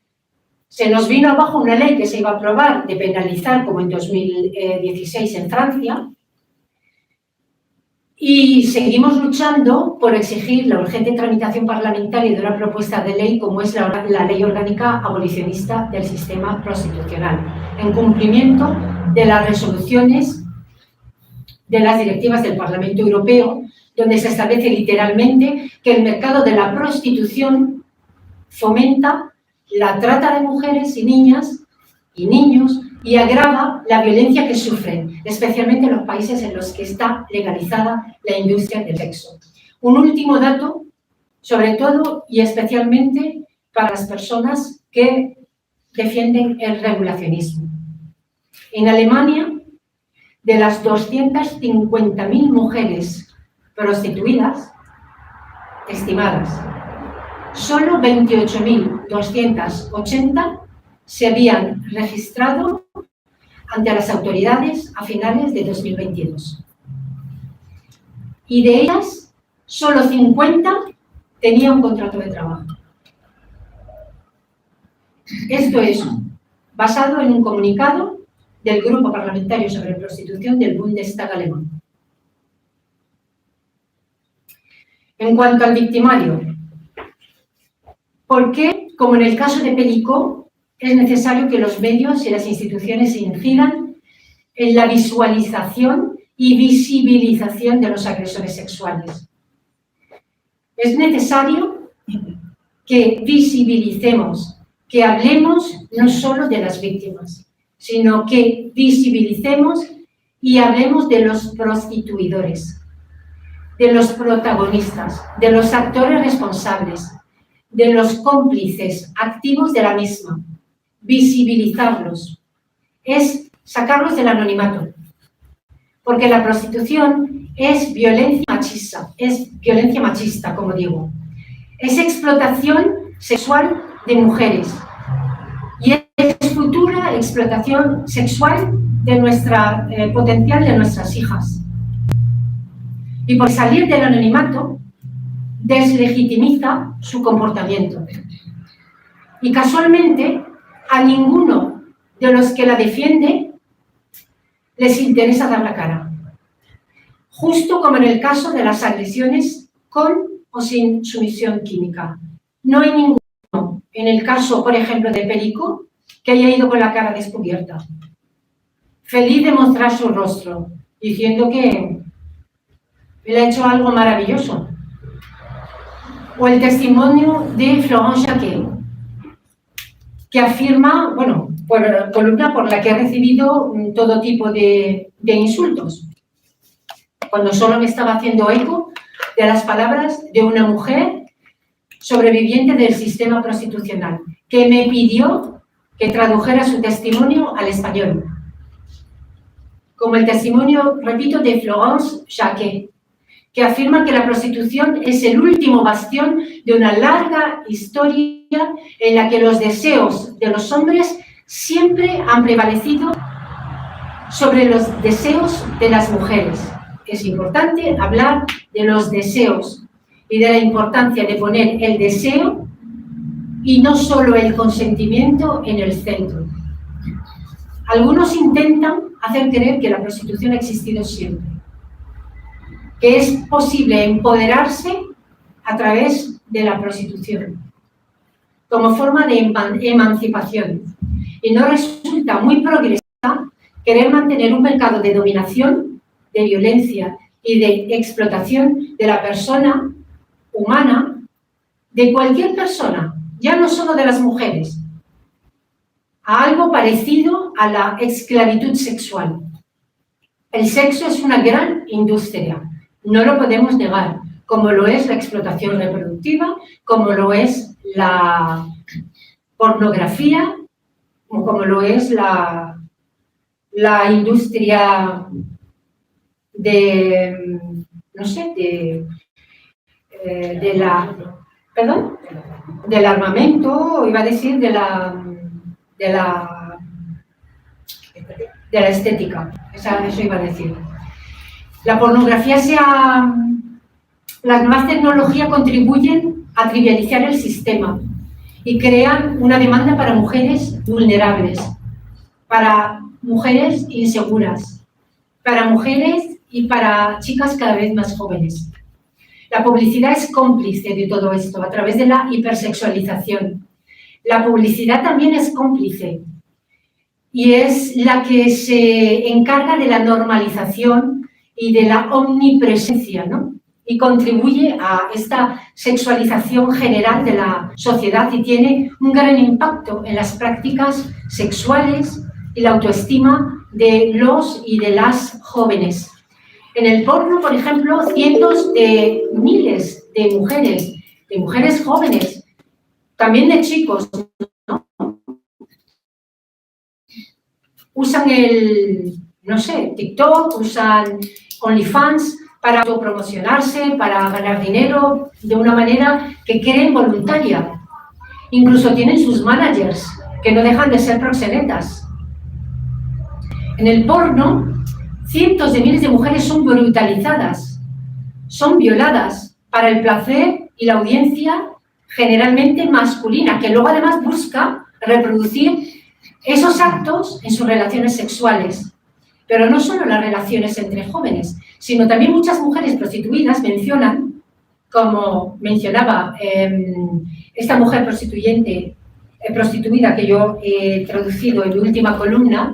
Se nos vino abajo una ley que se iba a aprobar de penalizar, como en 2016 en Francia, y seguimos luchando por exigir la urgente tramitación parlamentaria de una propuesta de ley como es la Ley Orgánica Abolicionista del Sistema Prostitucional, en cumplimiento de las resoluciones de las directivas del Parlamento Europeo, donde se establece literalmente que el mercado de la prostitución fomenta la trata de mujeres y niñas y niños y agrava la violencia que sufren, especialmente en los países en los que está legalizada la industria del sexo. Un último dato, sobre todo y especialmente para las personas que defienden el regulacionismo. En Alemania, de las 250.000 mujeres prostituidas estimadas, solo 28.280 se habían registrado ante las autoridades a finales de 2022. Y de ellas, solo 50 tenían un contrato de trabajo. Esto es basado en un comunicado del Grupo Parlamentario sobre Prostitución del Bundestag alemán. En cuanto al victimario, ¿por qué, como en el caso de Pelicó, es necesario que los medios y las instituciones se incidan en la visualización y visibilización de los agresores sexuales? Es necesario que visibilicemos, que hablemos no solo de las víctimas, sino que visibilicemos y hablemos de los prostituidores, de los protagonistas, de los actores responsables, de los cómplices activos de la misma. Visibilizarlos es sacarlos del anonimato, porque la prostitución es violencia machista, como digo. Es explotación sexual de mujeres y es futura explotación sexual de nuestra potencial de nuestras hijas. Y por salir del anonimato, deslegitimiza su comportamiento. Y casualmente, a ninguno de los que la defiende les interesa dar la cara. Justo como en el caso de las agresiones con o sin sumisión química. No hay ninguno en el caso, por ejemplo, de Perico, que haya ido con la cara descubierta, feliz de mostrar su rostro, diciendo que él ha hecho algo maravilloso. O el testimonio de Florence Jacquet, que afirma, bueno, columna por la que he recibido todo tipo de insultos, cuando solo me estaba haciendo eco de las palabras de una mujer sobreviviente del sistema prostitucional, que me pidió que tradujera su testimonio al español. Como el testimonio, repito, de Florence Jacquet, que afirma que la prostitución es el último bastión de una larga historia en la que los deseos de los hombres siempre han prevalecido sobre los deseos de las mujeres. Es importante hablar de los deseos y de la importancia de poner el deseo y no solo el consentimiento en el centro. Algunos intentan hacer creer que la prostitución ha existido siempre, que es posible empoderarse a través de la prostitución como forma de emancipación, y no resulta muy progresista querer mantener un mercado de dominación, de violencia y de explotación de la persona humana, de cualquier persona, ya no solo de las mujeres, a algo parecido a la esclavitud sexual. El sexo es una gran industria, no lo podemos negar, como lo es la explotación reproductiva, como lo es la pornografía, o como lo es la industria de, no sé, del armamento, iba a decir, de la estética, eso iba a decir. La pornografía las nuevas tecnologías contribuyen a trivializar el sistema y crean una demanda para mujeres vulnerables, para mujeres inseguras, para mujeres y para chicas cada vez más jóvenes. La publicidad es cómplice de todo esto a través de la hipersexualización. La publicidad también es cómplice y es la que se encarga de la normalización y de la omnipresencia, ¿no? Y contribuye a esta sexualización general de la sociedad y tiene un gran impacto en las prácticas sexuales y la autoestima de los y de las jóvenes. En el porno, por ejemplo, cientos de miles de mujeres jóvenes, también de chicos, ¿no? Usan TikTok, usan OnlyFans para autopromocionarse, para ganar dinero de una manera que creen voluntaria. Incluso tienen sus managers, que no dejan de ser proxenetas. En el porno, cientos de miles de mujeres son brutalizadas, son violadas para el placer y la audiencia generalmente masculina, que luego además busca reproducir esos actos en sus relaciones sexuales. Pero no solo las relaciones entre jóvenes, sino también muchas mujeres prostituidas mencionan, como mencionaba esta mujer prostituida que yo he traducido en mi última columna,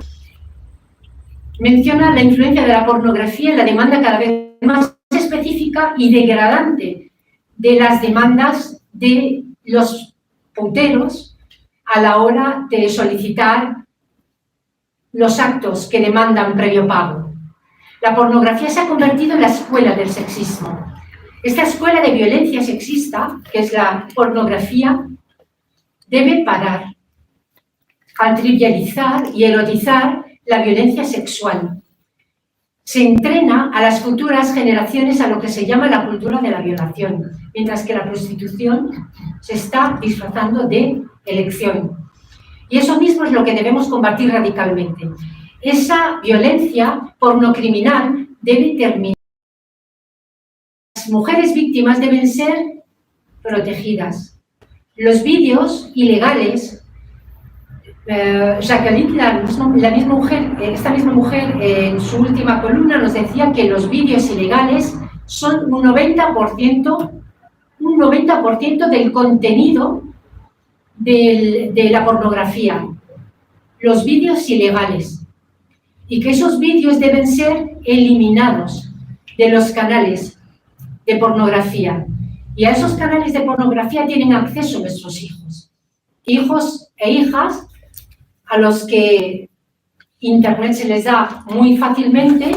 menciona la influencia de la pornografía en la demanda cada vez más específica y degradante de las demandas de los puteros a la hora de solicitar los actos que demandan previo pago. La pornografía se ha convertido en la escuela del sexismo. Esta escuela de violencia sexista, que es la pornografía, debe parar al trivializar y erotizar la violencia sexual. Se entrena a las futuras generaciones a lo que se llama la cultura de la violación, mientras que la prostitución se está disfrazando de elección. Y eso mismo es lo que debemos combatir radicalmente. Esa violencia pornocriminal debe terminar. Las mujeres víctimas deben ser protegidas. Los vídeos ilegales, Jacqueline, esta misma mujer en su última columna nos decía que los vídeos ilegales son un 90% del contenido de la pornografía, los vídeos ilegales, y que esos vídeos deben ser eliminados de los canales de pornografía. Y a esos canales de pornografía tienen acceso nuestros hijos e hijas, a los que Internet se les da muy fácilmente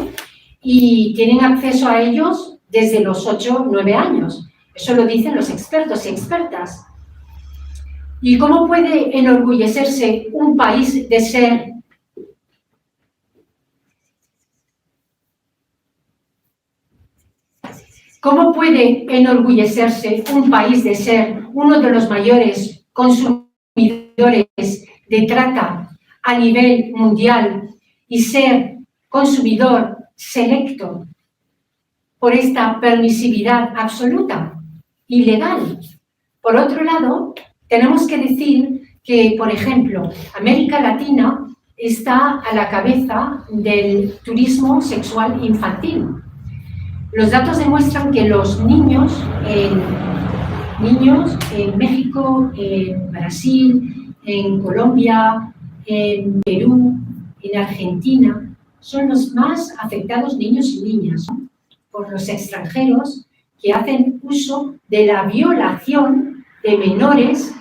y tienen acceso a ellos desde los 8 o 9 años. Eso lo dicen los expertos y expertas. ¿Y cómo puede enorgullecerse un país de ser uno de los mayores consumidores de trata a nivel mundial y ser consumidor selecto por esta permisividad absoluta, ilegal? Por otro lado, tenemos que decir que, por ejemplo, América Latina está a la cabeza del turismo sexual infantil. Los datos demuestran que los niños en México, en Brasil, en Colombia, en Perú, en Argentina, son los más afectados, niños y niñas, ¿no?, por los extranjeros que hacen uso de la violación de menores.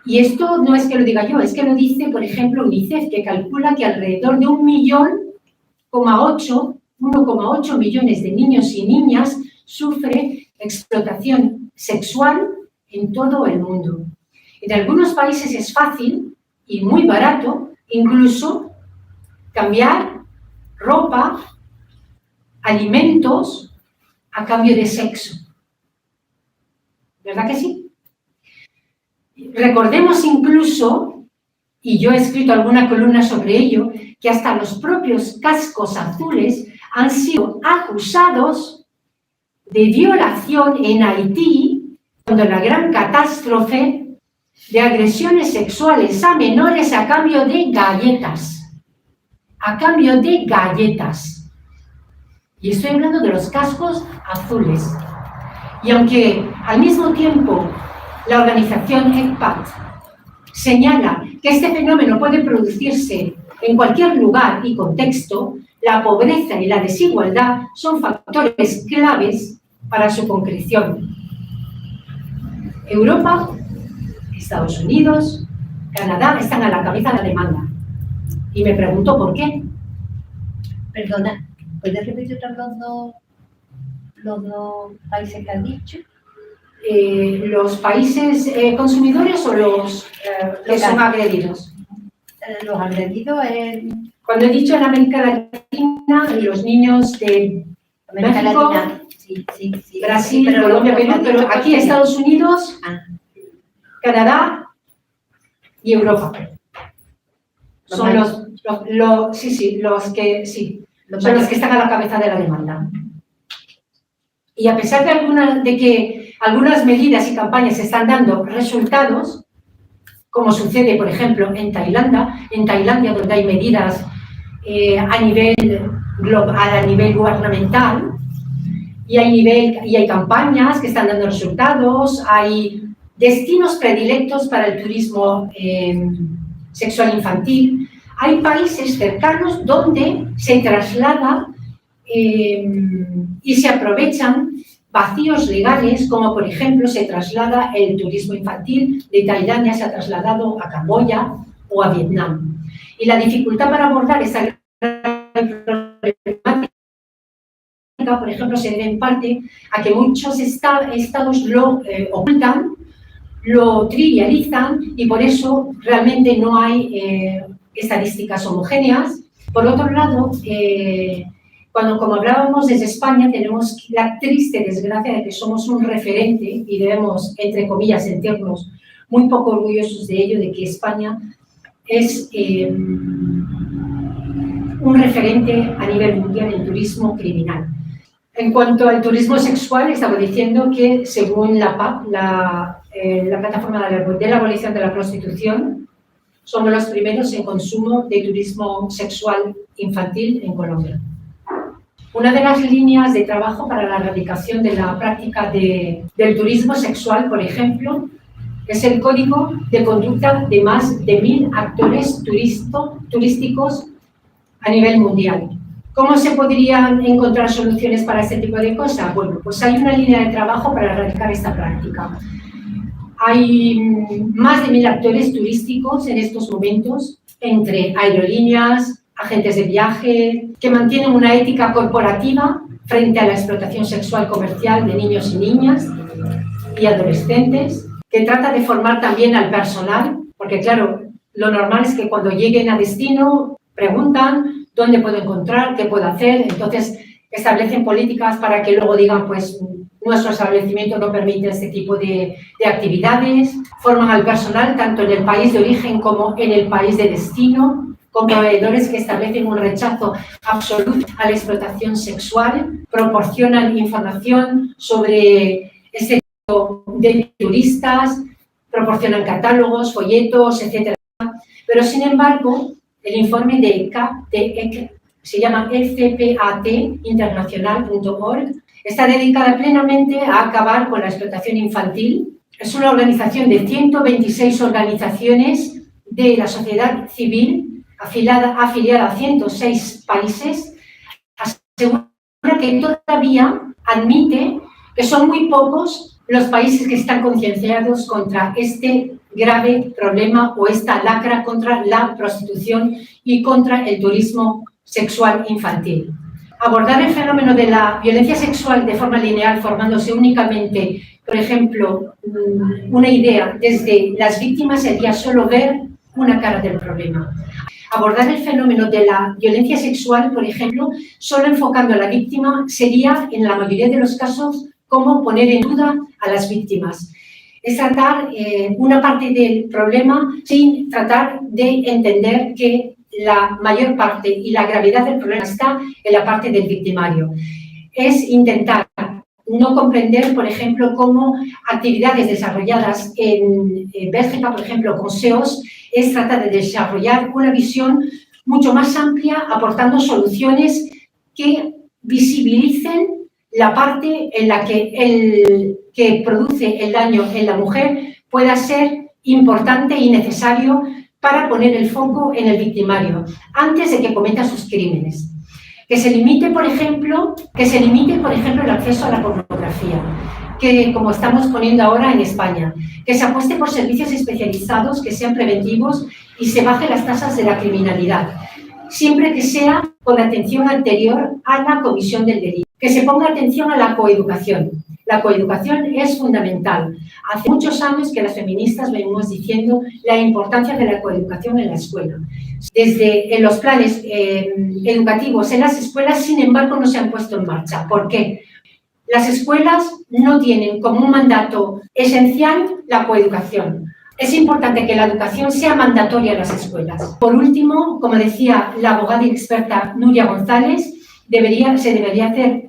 Y esto no es que lo diga yo, es que lo dice, por ejemplo, UNICEF, que calcula que alrededor de 1,8 millones de niños y niñas sufren explotación sexual en todo el mundo. En algunos países es fácil y muy barato incluso cambiar ropa, alimentos a cambio de sexo. ¿Verdad que sí? Recordemos incluso, y yo he escrito alguna columna sobre ello, que hasta los propios cascos azules han sido acusados de violación en Haití, cuando la gran catástrofe de agresiones sexuales a menores a cambio de galletas. A cambio de galletas. Y estoy hablando de los cascos azules. Y aunque al mismo tiempo la organización ECPAT señala que este fenómeno puede producirse en cualquier lugar y contexto, la pobreza y la desigualdad son factores claves para su concreción. Europa, Estados Unidos, Canadá están a la cabeza de la demanda. Y me pregunto por qué. Perdona, ¿puedes repetir los dos países que has dicho? ¿Los países consumidores o los que son agredidos? Los agredidos Cuando he dicho en América Latina, los niños de América México, Latina, sí, Brasil, sí, Colombia, Perú, pero aquí Estados Unidos, Canadá y Europa. Son los que están a la cabeza de la demanda. Y a pesar de que algunas medidas y campañas están dando resultados, como sucede, por ejemplo, en Tailandia, donde hay medidas a nivel gubernamental, y hay campañas que están dando resultados, hay destinos predilectos para el turismo sexual infantil. Hay países cercanos donde se traslada y se aprovechan vacíos legales, como por ejemplo se traslada el turismo infantil de Tailandia, se ha trasladado a Camboya o a Vietnam. Y la dificultad para abordar esta problemática, por ejemplo, se debe en parte a que muchos estados lo ocultan, lo trivializan y por eso realmente no hay estadísticas homogéneas. Por otro lado, como hablábamos desde España, tenemos la triste desgracia de que somos un referente y debemos, entre comillas, sentirnos muy poco orgullosos de ello, de que España es un referente a nivel mundial en turismo criminal. En cuanto al turismo sexual, estaba diciendo que según la PAP, la plataforma de la abolición de la prostitución, somos los primeros en consumo de turismo sexual infantil en Colombia. Una de las líneas de trabajo para la erradicación de la práctica del turismo sexual, por ejemplo, Es el código de conducta de más de 1000 actores turísticos a nivel mundial. ¿Cómo se podrían encontrar soluciones para este tipo de cosas? Bueno, pues hay una línea de trabajo para erradicar esta práctica. Hay más de 1000 actores turísticos en estos momentos, entre aerolíneas, agentes de viaje, que mantienen una ética corporativa frente a la explotación sexual comercial de niños y niñas y adolescentes, que trata de formar también al personal, porque claro, lo normal es que cuando lleguen a destino preguntan dónde puedo encontrar, qué puedo hacer, entonces establecen políticas para que luego digan, pues nuestro establecimiento no permite este tipo de actividades, forman al personal tanto en el país de origen como en el país de destino, con proveedores que establecen un rechazo absoluto a la explotación sexual, proporcionan información sobre este tipo de turistas, proporcionan catálogos, folletos, etc. Pero, sin embargo, el informe de se llama fpatinternacional.org, está dedicada plenamente a acabar con la explotación infantil. Es una organización de 126 organizaciones de la sociedad civil afiliada a 106 países. Asegura que todavía admite que son muy pocos los países que están concienciados contra este grave problema o esta lacra contra la prostitución y contra el turismo sexual infantil. Abordar el fenómeno de la violencia sexual de forma lineal, formándose únicamente, por ejemplo, una idea desde las víctimas, sería solo ver una cara del problema. Abordar el fenómeno de la violencia sexual, por ejemplo, solo enfocando a la víctima, sería, en la mayoría de los casos, como poner en duda a las víctimas. Es tratar una parte del problema sin tratar de entender que la mayor parte y la gravedad del problema está en la parte del victimario. Es intentar no comprender, por ejemplo, cómo actividades desarrolladas en Bélgica, por ejemplo, con SEOs, es tratar de desarrollar una visión mucho más amplia, aportando soluciones que visibilicen la parte en la que el que produce el daño en la mujer pueda ser importante y necesario para poner el foco en el victimario antes de que cometa sus crímenes. Que se limite, por ejemplo, el acceso a la pornografía, que como estamos poniendo ahora en España, que se apueste por servicios especializados que sean preventivos y se bajen las tasas de la criminalidad, siempre que sea con atención anterior a la comisión del delito. Que se ponga atención a la coeducación. La coeducación es fundamental. Hace muchos años que las feministas venimos diciendo la importancia de la coeducación en la escuela. Desde en los planes educativos en las escuelas, sin embargo, no se han puesto en marcha. ¿Por qué? Las escuelas no tienen como un mandato esencial la coeducación. Es importante que la educación sea mandatoria en las escuelas. Por último, como decía la abogada y experta Nuria González, se debería hacer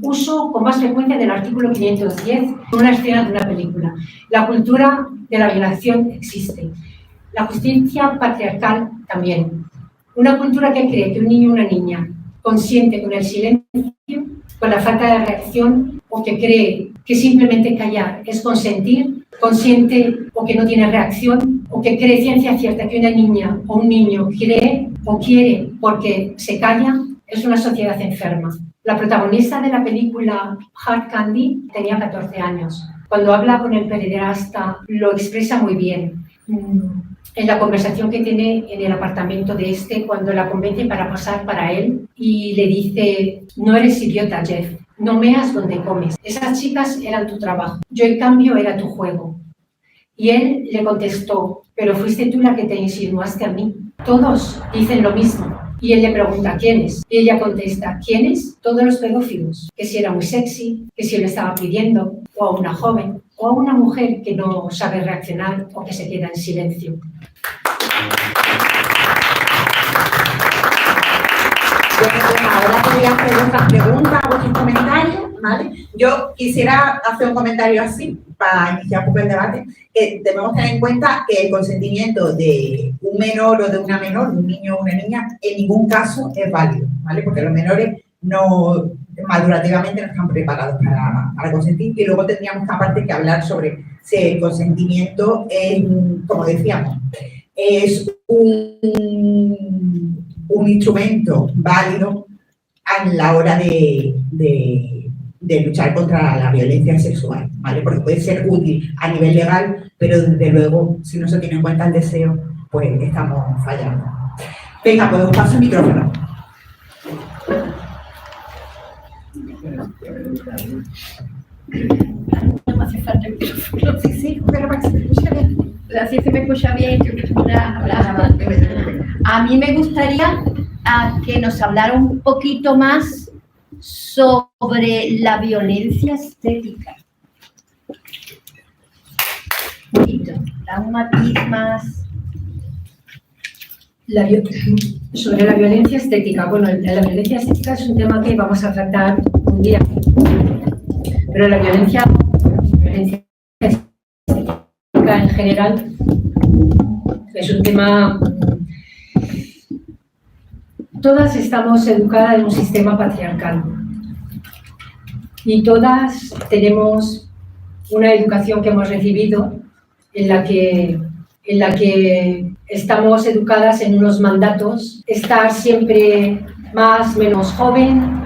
uso con más frecuencia del artículo 510 en una escena de una película. La cultura de la violación existe. La justicia patriarcal también. Una cultura que cree que un niño o una niña consiente con el silencio, con la falta de reacción, o que cree que simplemente callar es consentir, consiente o que no tiene reacción, o que cree ciencia cierta que una niña o un niño cree o quiere porque se calla, es una sociedad enferma. La protagonista de la película Hard Candy tenía 14 años. Cuando habla con el pederasta lo expresa muy bien. En la conversación que tiene en el apartamento de cuando la convence para pasar para él y le dice: no eres idiota, Jeff, no meas donde comes. Esas chicas eran tu trabajo, yo en cambio era tu juego. Y él le contestó: pero fuiste tú la que te insinuaste a mí. Todos dicen lo mismo. Y él le pregunta: ¿quiénes? Y ella contesta: ¿quiénes? Todos los pedófilos. Que si era muy sexy, que si lo estaba pidiendo, o a una joven, o a una mujer que no sabe reaccionar o que se queda en silencio. Ahora te voy a hacer otra pregunta o otros comentarios, ¿vale? Yo quisiera hacer un comentario así, para iniciar un poco el debate, que debemos tener en cuenta que el consentimiento de un menor o de una menor, un niño o una niña, en ningún caso es válido, ¿vale? Porque los menores no madurativamente no están preparados para consentir. Y luego tendríamos aparte que hablar sobre si el consentimiento, como decíamos, es un instrumento válido a la hora de luchar contra la violencia sexual, ¿vale? Porque puede ser útil a nivel legal, pero desde luego, si no se tiene en cuenta el deseo, pues estamos fallando. Venga, pues os paso el micrófono. No me hace falta el micrófono. Sí, pero para que se escuche bien. Así se me escucha bien, yo quiero hablar. A mí me gustaría que nos hablara un poquito más sobre la violencia estética. Un poquito, da un matiz más. Sobre la violencia estética. Bueno, la violencia estética es un tema que vamos a tratar un día. Pero la violencia estética en general es un tema. Todas estamos educadas en un sistema patriarcal y todas tenemos una educación que hemos recibido en la que estamos educadas en unos mandatos, estar siempre más, menos joven,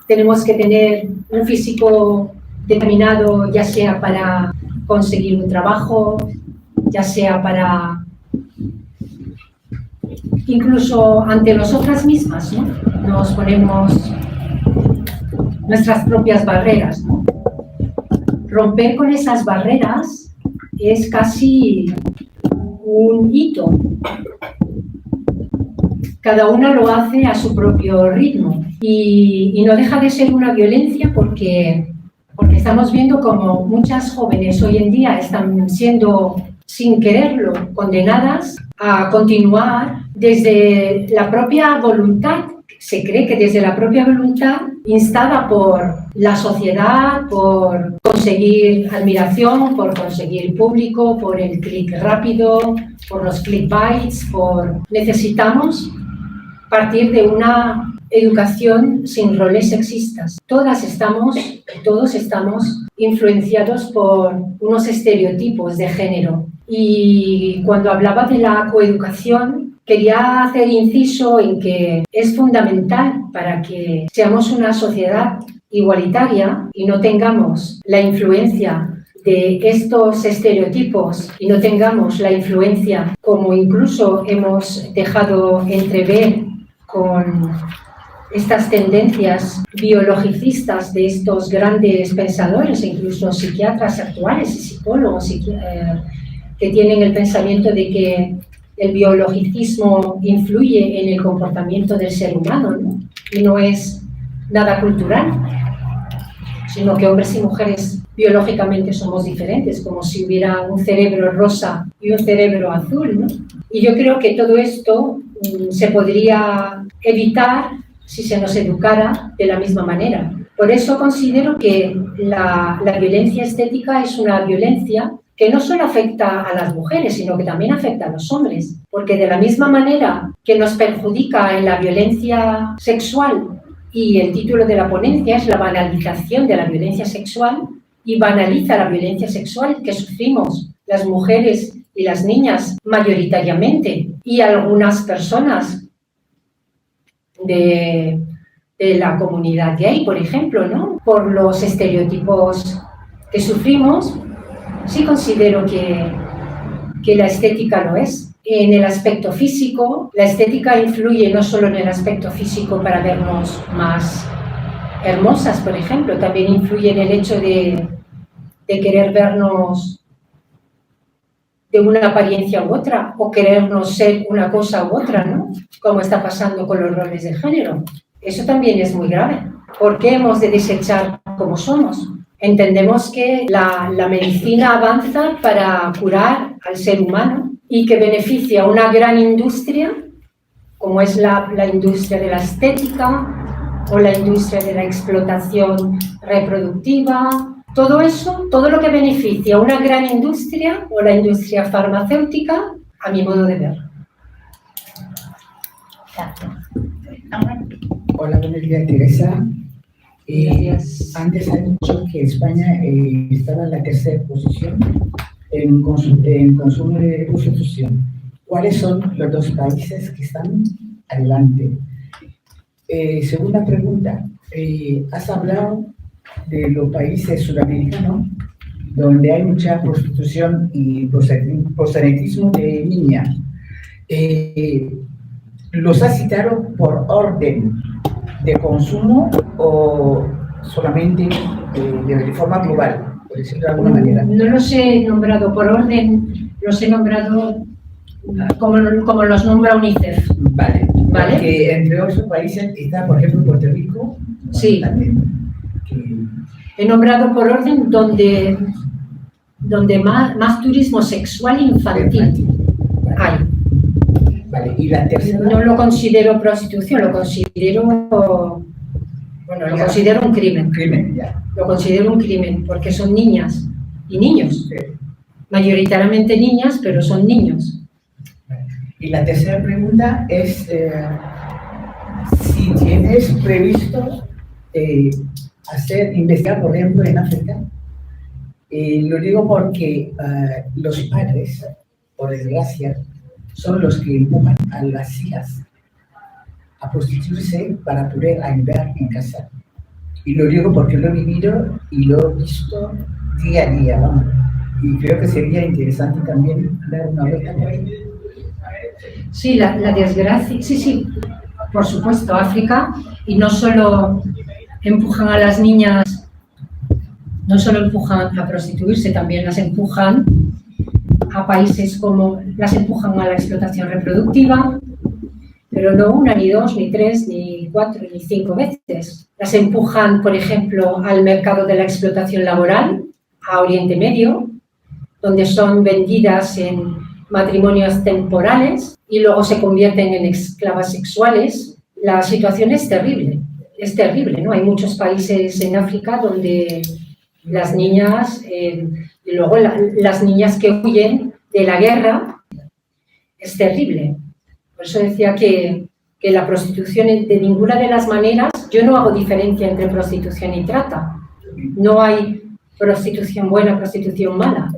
tenemos que tener un físico determinado, ya sea para conseguir un trabajo, ya sea para incluso ante nosotras mismas, ¿no? Nos ponemos nuestras propias barreras, ¿no? Romper con esas barreras es casi un hito. Cada una lo hace a su propio ritmo y no deja de ser una violencia porque estamos viendo como muchas jóvenes hoy en día están siendo, sin quererlo, condenadas a continuar desde la propia voluntad. Se cree que desde la propia voluntad, instada por la sociedad, por conseguir admiración, por conseguir público, por el clic rápido, por los clickbaits, necesitamos partir de una educación sin roles sexistas. Todos estamos influenciados por unos estereotipos de género. Y cuando hablaba de la coeducación, quería hacer inciso en que es fundamental para que seamos una sociedad igualitaria y no tengamos la influencia de estos estereotipos y no tengamos la influencia, como incluso hemos dejado entrever con estas tendencias biologicistas de estos grandes pensadores, incluso psiquiatras actuales y psicólogos que tienen el pensamiento de que el biologicismo influye en el comportamiento del ser humano, ¿no? Y no es nada cultural, sino que hombres y mujeres biológicamente somos diferentes, como si hubiera un cerebro rosa y un cerebro azul, ¿no? Y yo creo que todo esto se podría evitar si se nos educara de la misma manera. Por eso considero que la violencia estética es una violencia que no solo afecta a las mujeres, sino que también afecta a los hombres, porque de la misma manera que nos perjudica en la violencia sexual, y el título de la ponencia es la banalización de la violencia sexual, y banaliza la violencia sexual que sufrimos las mujeres y las niñas mayoritariamente, y algunas personas de la comunidad gay, por ejemplo, ¿no? Por los estereotipos que sufrimos. Sí considero que la estética lo es. En el aspecto físico, la estética influye no solo en el aspecto físico para vernos más hermosas, por ejemplo, también influye en el hecho de querer vernos de una apariencia u otra, o querernos ser una cosa u otra, ¿no? Como está pasando con los roles de género. Eso también es muy grave. ¿Por qué hemos de desechar como somos? Entendemos que la medicina avanza para curar al ser humano y que beneficia a una gran industria, como es la industria de la estética o la industria de la explotación reproductiva. Todo eso, todo lo que beneficia a una gran industria o la industria farmacéutica, a mi modo de ver. Hola, buenos días, Teresa. Gracias. Antes ha dicho que España estaba en la tercera posición en consumo de prostitución. ¿Cuáles son los dos países que están adelante? Segunda pregunta, has hablado de los países sudamericanos donde hay mucha prostitución y proxenetismo de niñas. ¿Los has citado por orden de consumo o solamente de forma global, por decirlo de alguna manera? No los he nombrado por orden, los he nombrado como los nombra UNICEF. Vale. ¿Vale? Porque entre otros países está, por ejemplo, Puerto Rico. Sí. También, He nombrado por orden donde más turismo sexual infantil hay. Vale, y la tercera. No lo considero prostitución, lo considero un crimen. Crimen, ya. Lo considero un crimen porque son niñas y niños. Sí. Mayoritariamente niñas, pero son niños. Y la tercera pregunta es si tienes previsto investigar, por ejemplo, en África. Lo digo porque los padres, por desgracia, son los que empujan a las hijas a prostituirse para poder ayudar en casa. Y lo digo porque lo he vivido y lo he visto día a día, ¿no? Y creo que sería interesante también dar una vuelta por ahí. Sí, la desgracia, sí, por supuesto, África, y no solo empujan a las niñas, no solo empujan a prostituirse, también las empujan a países como, las empujan a la explotación reproductiva, pero no una, ni dos, ni tres, ni cuatro, ni cinco veces. Las empujan, por ejemplo, al mercado de la explotación laboral, a Oriente Medio, donde son vendidas en matrimonios temporales y luego se convierten en esclavas sexuales. La situación es terrible, ¿no? Hay muchos países en África donde las niñas, y luego las niñas que huyen de la guerra, es terrible. Por eso decía que la prostitución, de ninguna de las maneras, yo no hago diferencia entre prostitución y trata. No hay prostitución buena, prostitución mala.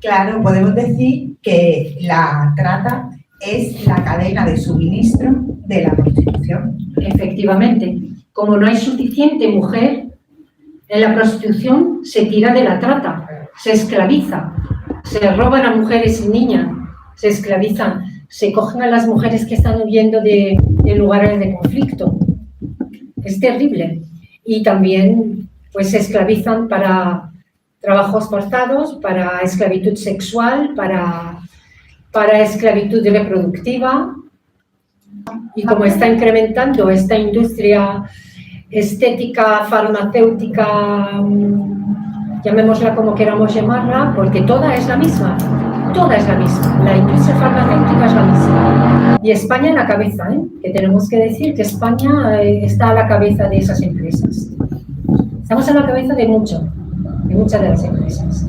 Claro, podemos decir que la trata es la cadena de suministro de la prostitución. Efectivamente, como no hay suficiente mujer en la prostitución, se tira de la trata, se esclaviza, se roban a mujeres y niñas, se esclavizan, se cogen a las mujeres que están huyendo de lugares de conflicto. Es terrible. Y también pues, se esclavizan para trabajos forzados, para esclavitud sexual, para esclavitud reproductiva. Y como está incrementando esta industria estética, farmacéutica, llamémosla como queramos llamarla, porque toda es la misma, la industria farmacéutica es la misma. Y España en la cabeza, que tenemos que decir que España está a la cabeza de esas empresas. Estamos a la cabeza de muchas de las empresas.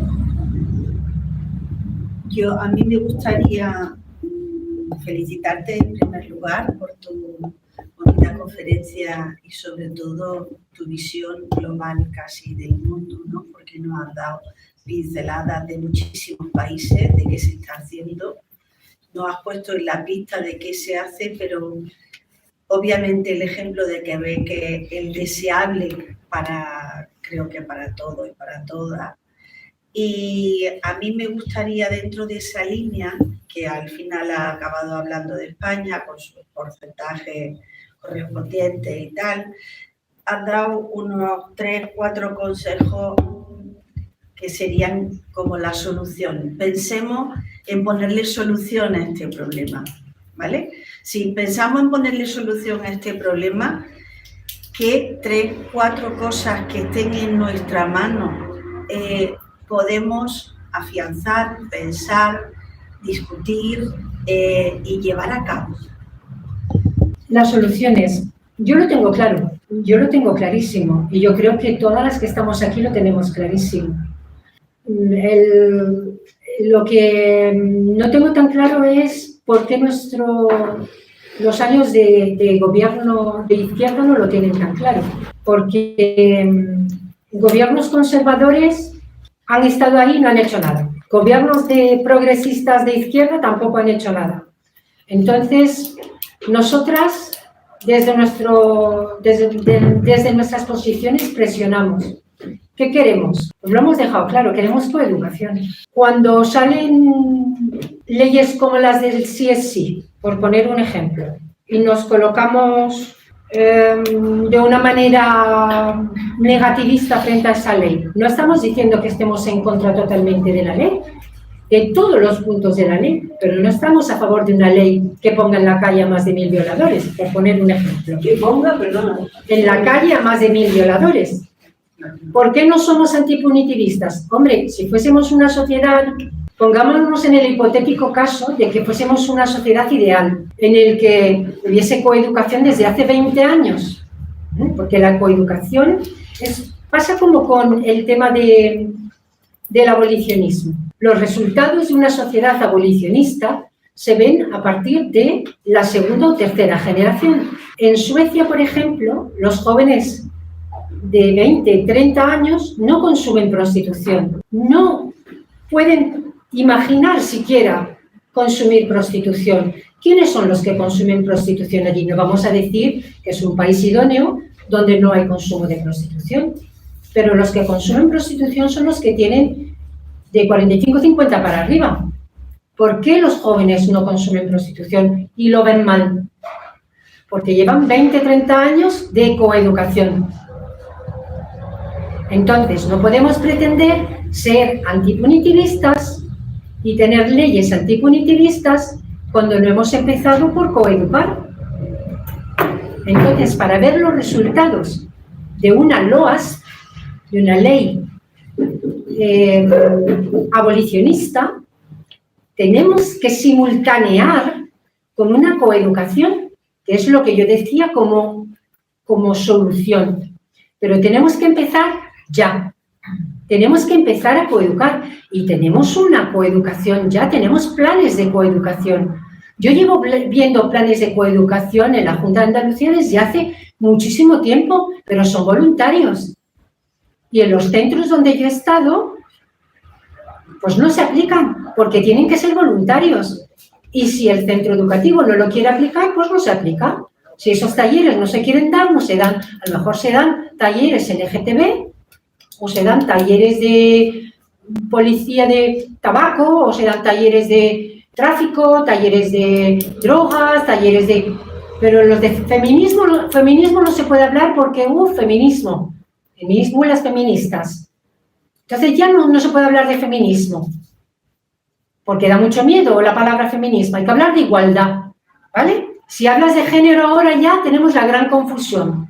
A mí me gustaría felicitarte en primer lugar por tu bonita conferencia y sobre todo tu visión global casi del mundo, ¿no? Porque nos has dado pinceladas de muchísimos países, de qué se está haciendo. Nos has puesto en la pista de qué se hace, pero obviamente el ejemplo de que ve que el deseable creo que para todo y para todas. Y a mí me gustaría, dentro de esa línea, que al final ha acabado hablando de España con sus porcentajes correspondientes y tal, han dado unos 3, 4 consejos que serían como la solución. Pensemos en ponerle solución a este problema, ¿vale? Si pensamos en ponerle solución a este problema, ¿qué 3, 4 cosas que estén en nuestra mano podemos afianzar, pensar, discutir y llevar a cabo? Las soluciones, yo lo tengo claro, yo lo tengo clarísimo y yo creo que todas las que estamos aquí lo tenemos clarísimo. Lo que no tengo tan claro es por qué los años de gobierno de izquierda no lo tienen tan claro. porque gobiernos conservadores han estado ahí y no han hecho nada. Gobiernos de progresistas de izquierda tampoco han hecho nada. Entonces, nosotras, desde nuestras posiciones, presionamos. ¿Qué queremos? Pues lo hemos dejado claro, queremos coeducación. Cuando salen leyes como las del sí es sí, por poner un ejemplo, y nos colocamos de una manera negativista frente a esa ley, no estamos diciendo que estemos en contra totalmente de la ley, de todos los puntos de la ley, pero no estamos a favor de una ley que ponga en la calle a más de 1000 violadores, por poner un ejemplo. Que ponga, perdona. En la calle a más de 1000 violadores. ¿Por qué no somos antipunitivistas? Hombre, si fuésemos una sociedad, pongámonos en el hipotético caso de que fuésemos una sociedad ideal, en el que hubiese coeducación desde hace 20 años, porque la coeducación pasa como con el tema del abolicionismo. Los resultados de una sociedad abolicionista se ven a partir de la segunda o tercera generación. En Suecia, por ejemplo, los jóvenes de 20, 30 años no consumen prostitución, no pueden imaginar siquiera consumir prostitución. ¿Quiénes son los que consumen prostitución allí? No vamos a decir que es un país idóneo donde no hay consumo de prostitución, pero los que consumen prostitución son los que tienen de 45 50 para arriba. ¿Por qué los jóvenes no consumen prostitución y lo ven mal? Porque llevan 20, 30 años de coeducación. Entonces, no podemos pretender ser antipunitivistas y tener leyes antipunitivistas cuando no hemos empezado por coeducar. Entonces, para ver los resultados de una LOAS, de una ley abolicionista, tenemos que simultanear con una coeducación, que es lo que yo decía como solución. Pero tenemos que empezar ya. Tenemos que empezar a coeducar y tenemos una coeducación ya, tenemos planes de coeducación. Yo llevo viendo planes de coeducación en la Junta de Andalucía desde hace muchísimo tiempo, pero son voluntarios. Y en los centros donde yo he estado, pues no se aplican, porque tienen que ser voluntarios. Y si el centro educativo no lo quiere aplicar, pues no se aplica. Si esos talleres no se quieren dar, no se dan. A lo mejor se dan talleres LGTB, o se dan talleres de policía de tabaco, o se dan talleres de tráfico, talleres de drogas, talleres de... Pero los de feminismo no se puede hablar porque feminismo y las feministas. Entonces ya no se puede hablar de feminismo, porque da mucho miedo la palabra feminismo. Hay que hablar de igualdad, ¿vale? Si hablas de género ahora ya tenemos la gran confusión.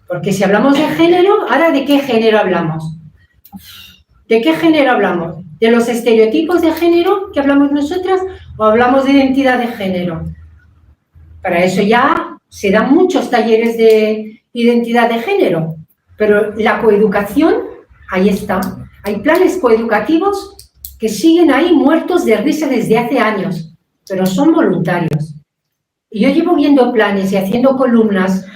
Porque si hablamos de género, ¿ahora de qué género hablamos? ¿De qué género hablamos? ¿De los estereotipos de género que hablamos nosotras o hablamos de identidad de género? Para eso ya se dan muchos talleres de identidad de género, pero la coeducación, ahí está. Hay planes coeducativos que siguen ahí muertos de risa desde hace años, pero son voluntarios. Y yo llevo viendo planes y haciendo columnas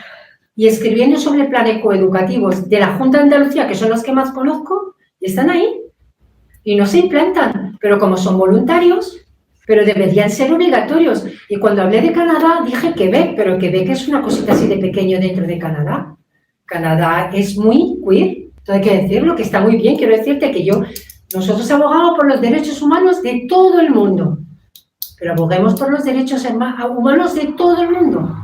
y escribiendo sobre planes coeducativos de la Junta de Andalucía, que son los que más conozco, y están ahí. Y no se implantan, pero como son voluntarios, pero deberían ser obligatorios. Y cuando hablé de Canadá, dije Quebec, pero Quebec es una cosita así de pequeño dentro de Canadá. Canadá es muy queer, todo hay que decirlo, que está muy bien. Quiero decirte que nosotros abogamos por los derechos humanos de todo el mundo, pero aboguemos por los derechos humanos de todo el mundo.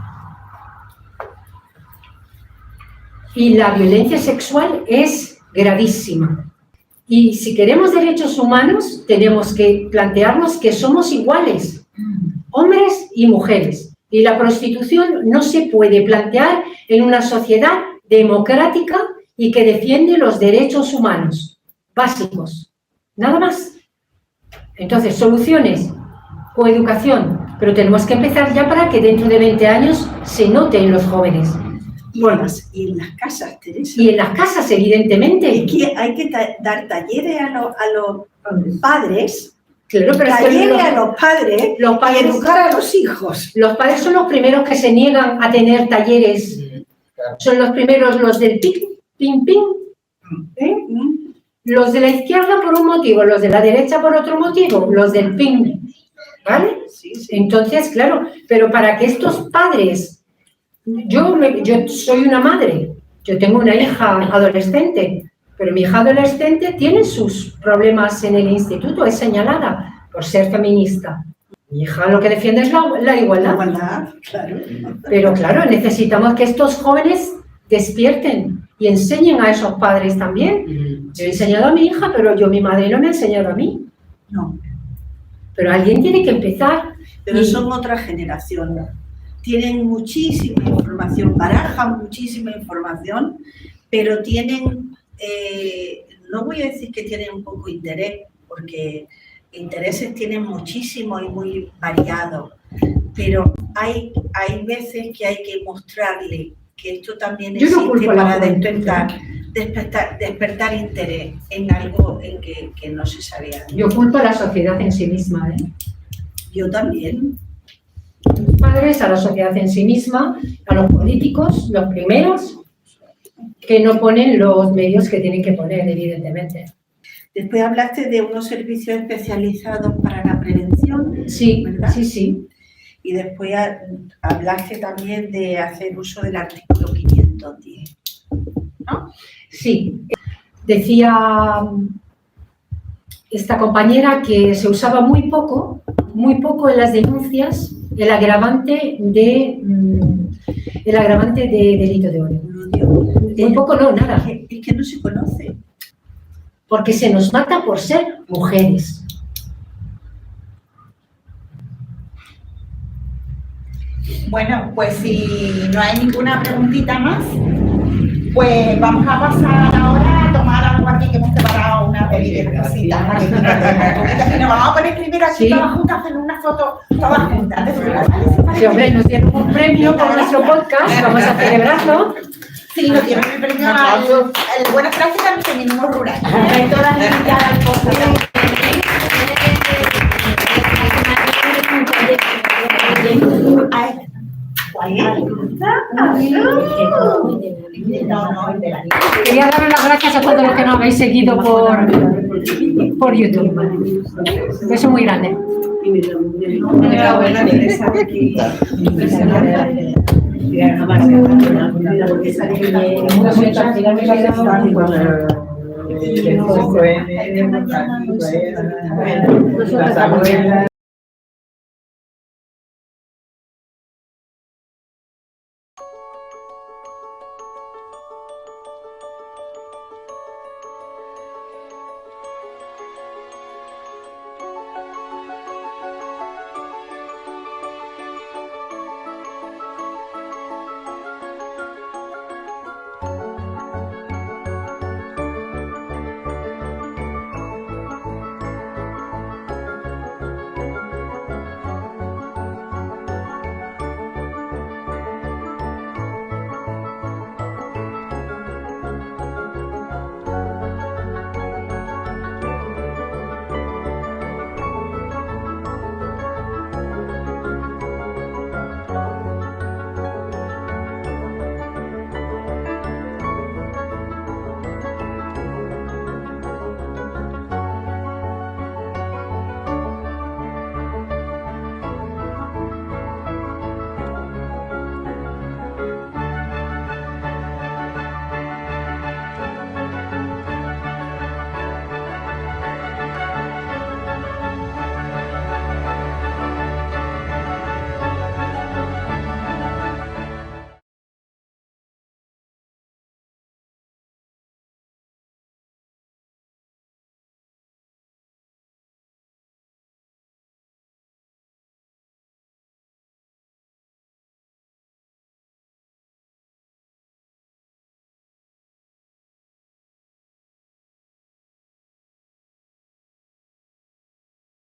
Y la violencia sexual es gravísima. Y si queremos derechos humanos, tenemos que plantearnos que somos iguales, hombres y mujeres. Y la prostitución no se puede plantear en una sociedad democrática y que defiende los derechos humanos básicos. Nada más. Entonces, soluciones, coeducación, pero tenemos que empezar ya para que dentro de 20 años se note en los jóvenes. Y en las casas, Teresa. Y en las casas, evidentemente. Es que hay que dar talleres a los padres. Claro, pero talleres a los padres y educar a los hijos. Los padres son los primeros que se niegan a tener talleres Son los primeros los del ping, ping, ping. ¿eh? Los de la izquierda por un motivo, los de la derecha por otro motivo, los del ping. ¿Vale? Entonces, claro, pero para que estos padres, yo soy una madre, yo tengo una hija adolescente, pero mi hija adolescente tiene sus problemas en el instituto, es señalada por ser feminista. Mi hija lo que defiende es la igualdad. Igualdad, claro. Pero claro, necesitamos que estos jóvenes despierten y enseñen a esos padres también. Yo he enseñado a mi hija, pero mi madre no me ha enseñado a mí. No, Pero alguien tiene que empezar. pero son otra generación. Tienen muchísima información, barajan muchísima información, pero tienen, no voy a decir que tienen un poco interés, porque intereses tienen muchísimo y muy variados, pero hay veces que hay que mostrarle que esto también existe para despertar interés en algo en que no se sabía. Yo culpo a la sociedad en sí misma, ¿eh? Yo también. Los padres, a la sociedad en sí misma, a los políticos, los primeros, que no ponen los medios que tienen que poner, evidentemente. Después hablaste de unos servicios especializados para la prevención. Sí, ¿verdad? sí. Y después hablaste también de hacer uso del artículo 510. ¿No? Sí. Decía esta compañera que se usaba muy poco en las denuncias el agravante de delito de odio. Muy poco, no, nada. Es que no se conoce. Porque se nos mata por ser mujeres. Bueno, pues si no hay ninguna preguntita más, pues vamos a pasar ahora a tomar algo aquí que hemos preparado, una bebida, unas cositas. Y nos vamos a poner primero aquí Sí. todas juntas, hacer una foto todas juntas. Sí, hombre, nos dieron un premio por nuestro podcast, vamos a celebrarlo. Sí, nos dieron el premio al Buenas Prácticas del Feminismo Rural. Todas invitadas al podcast. Quería daros las gracias a todos los que nos habéis seguido por YouTube. Un beso muy grande. Enhorabuena, Teresa, aquí. Las abuelas.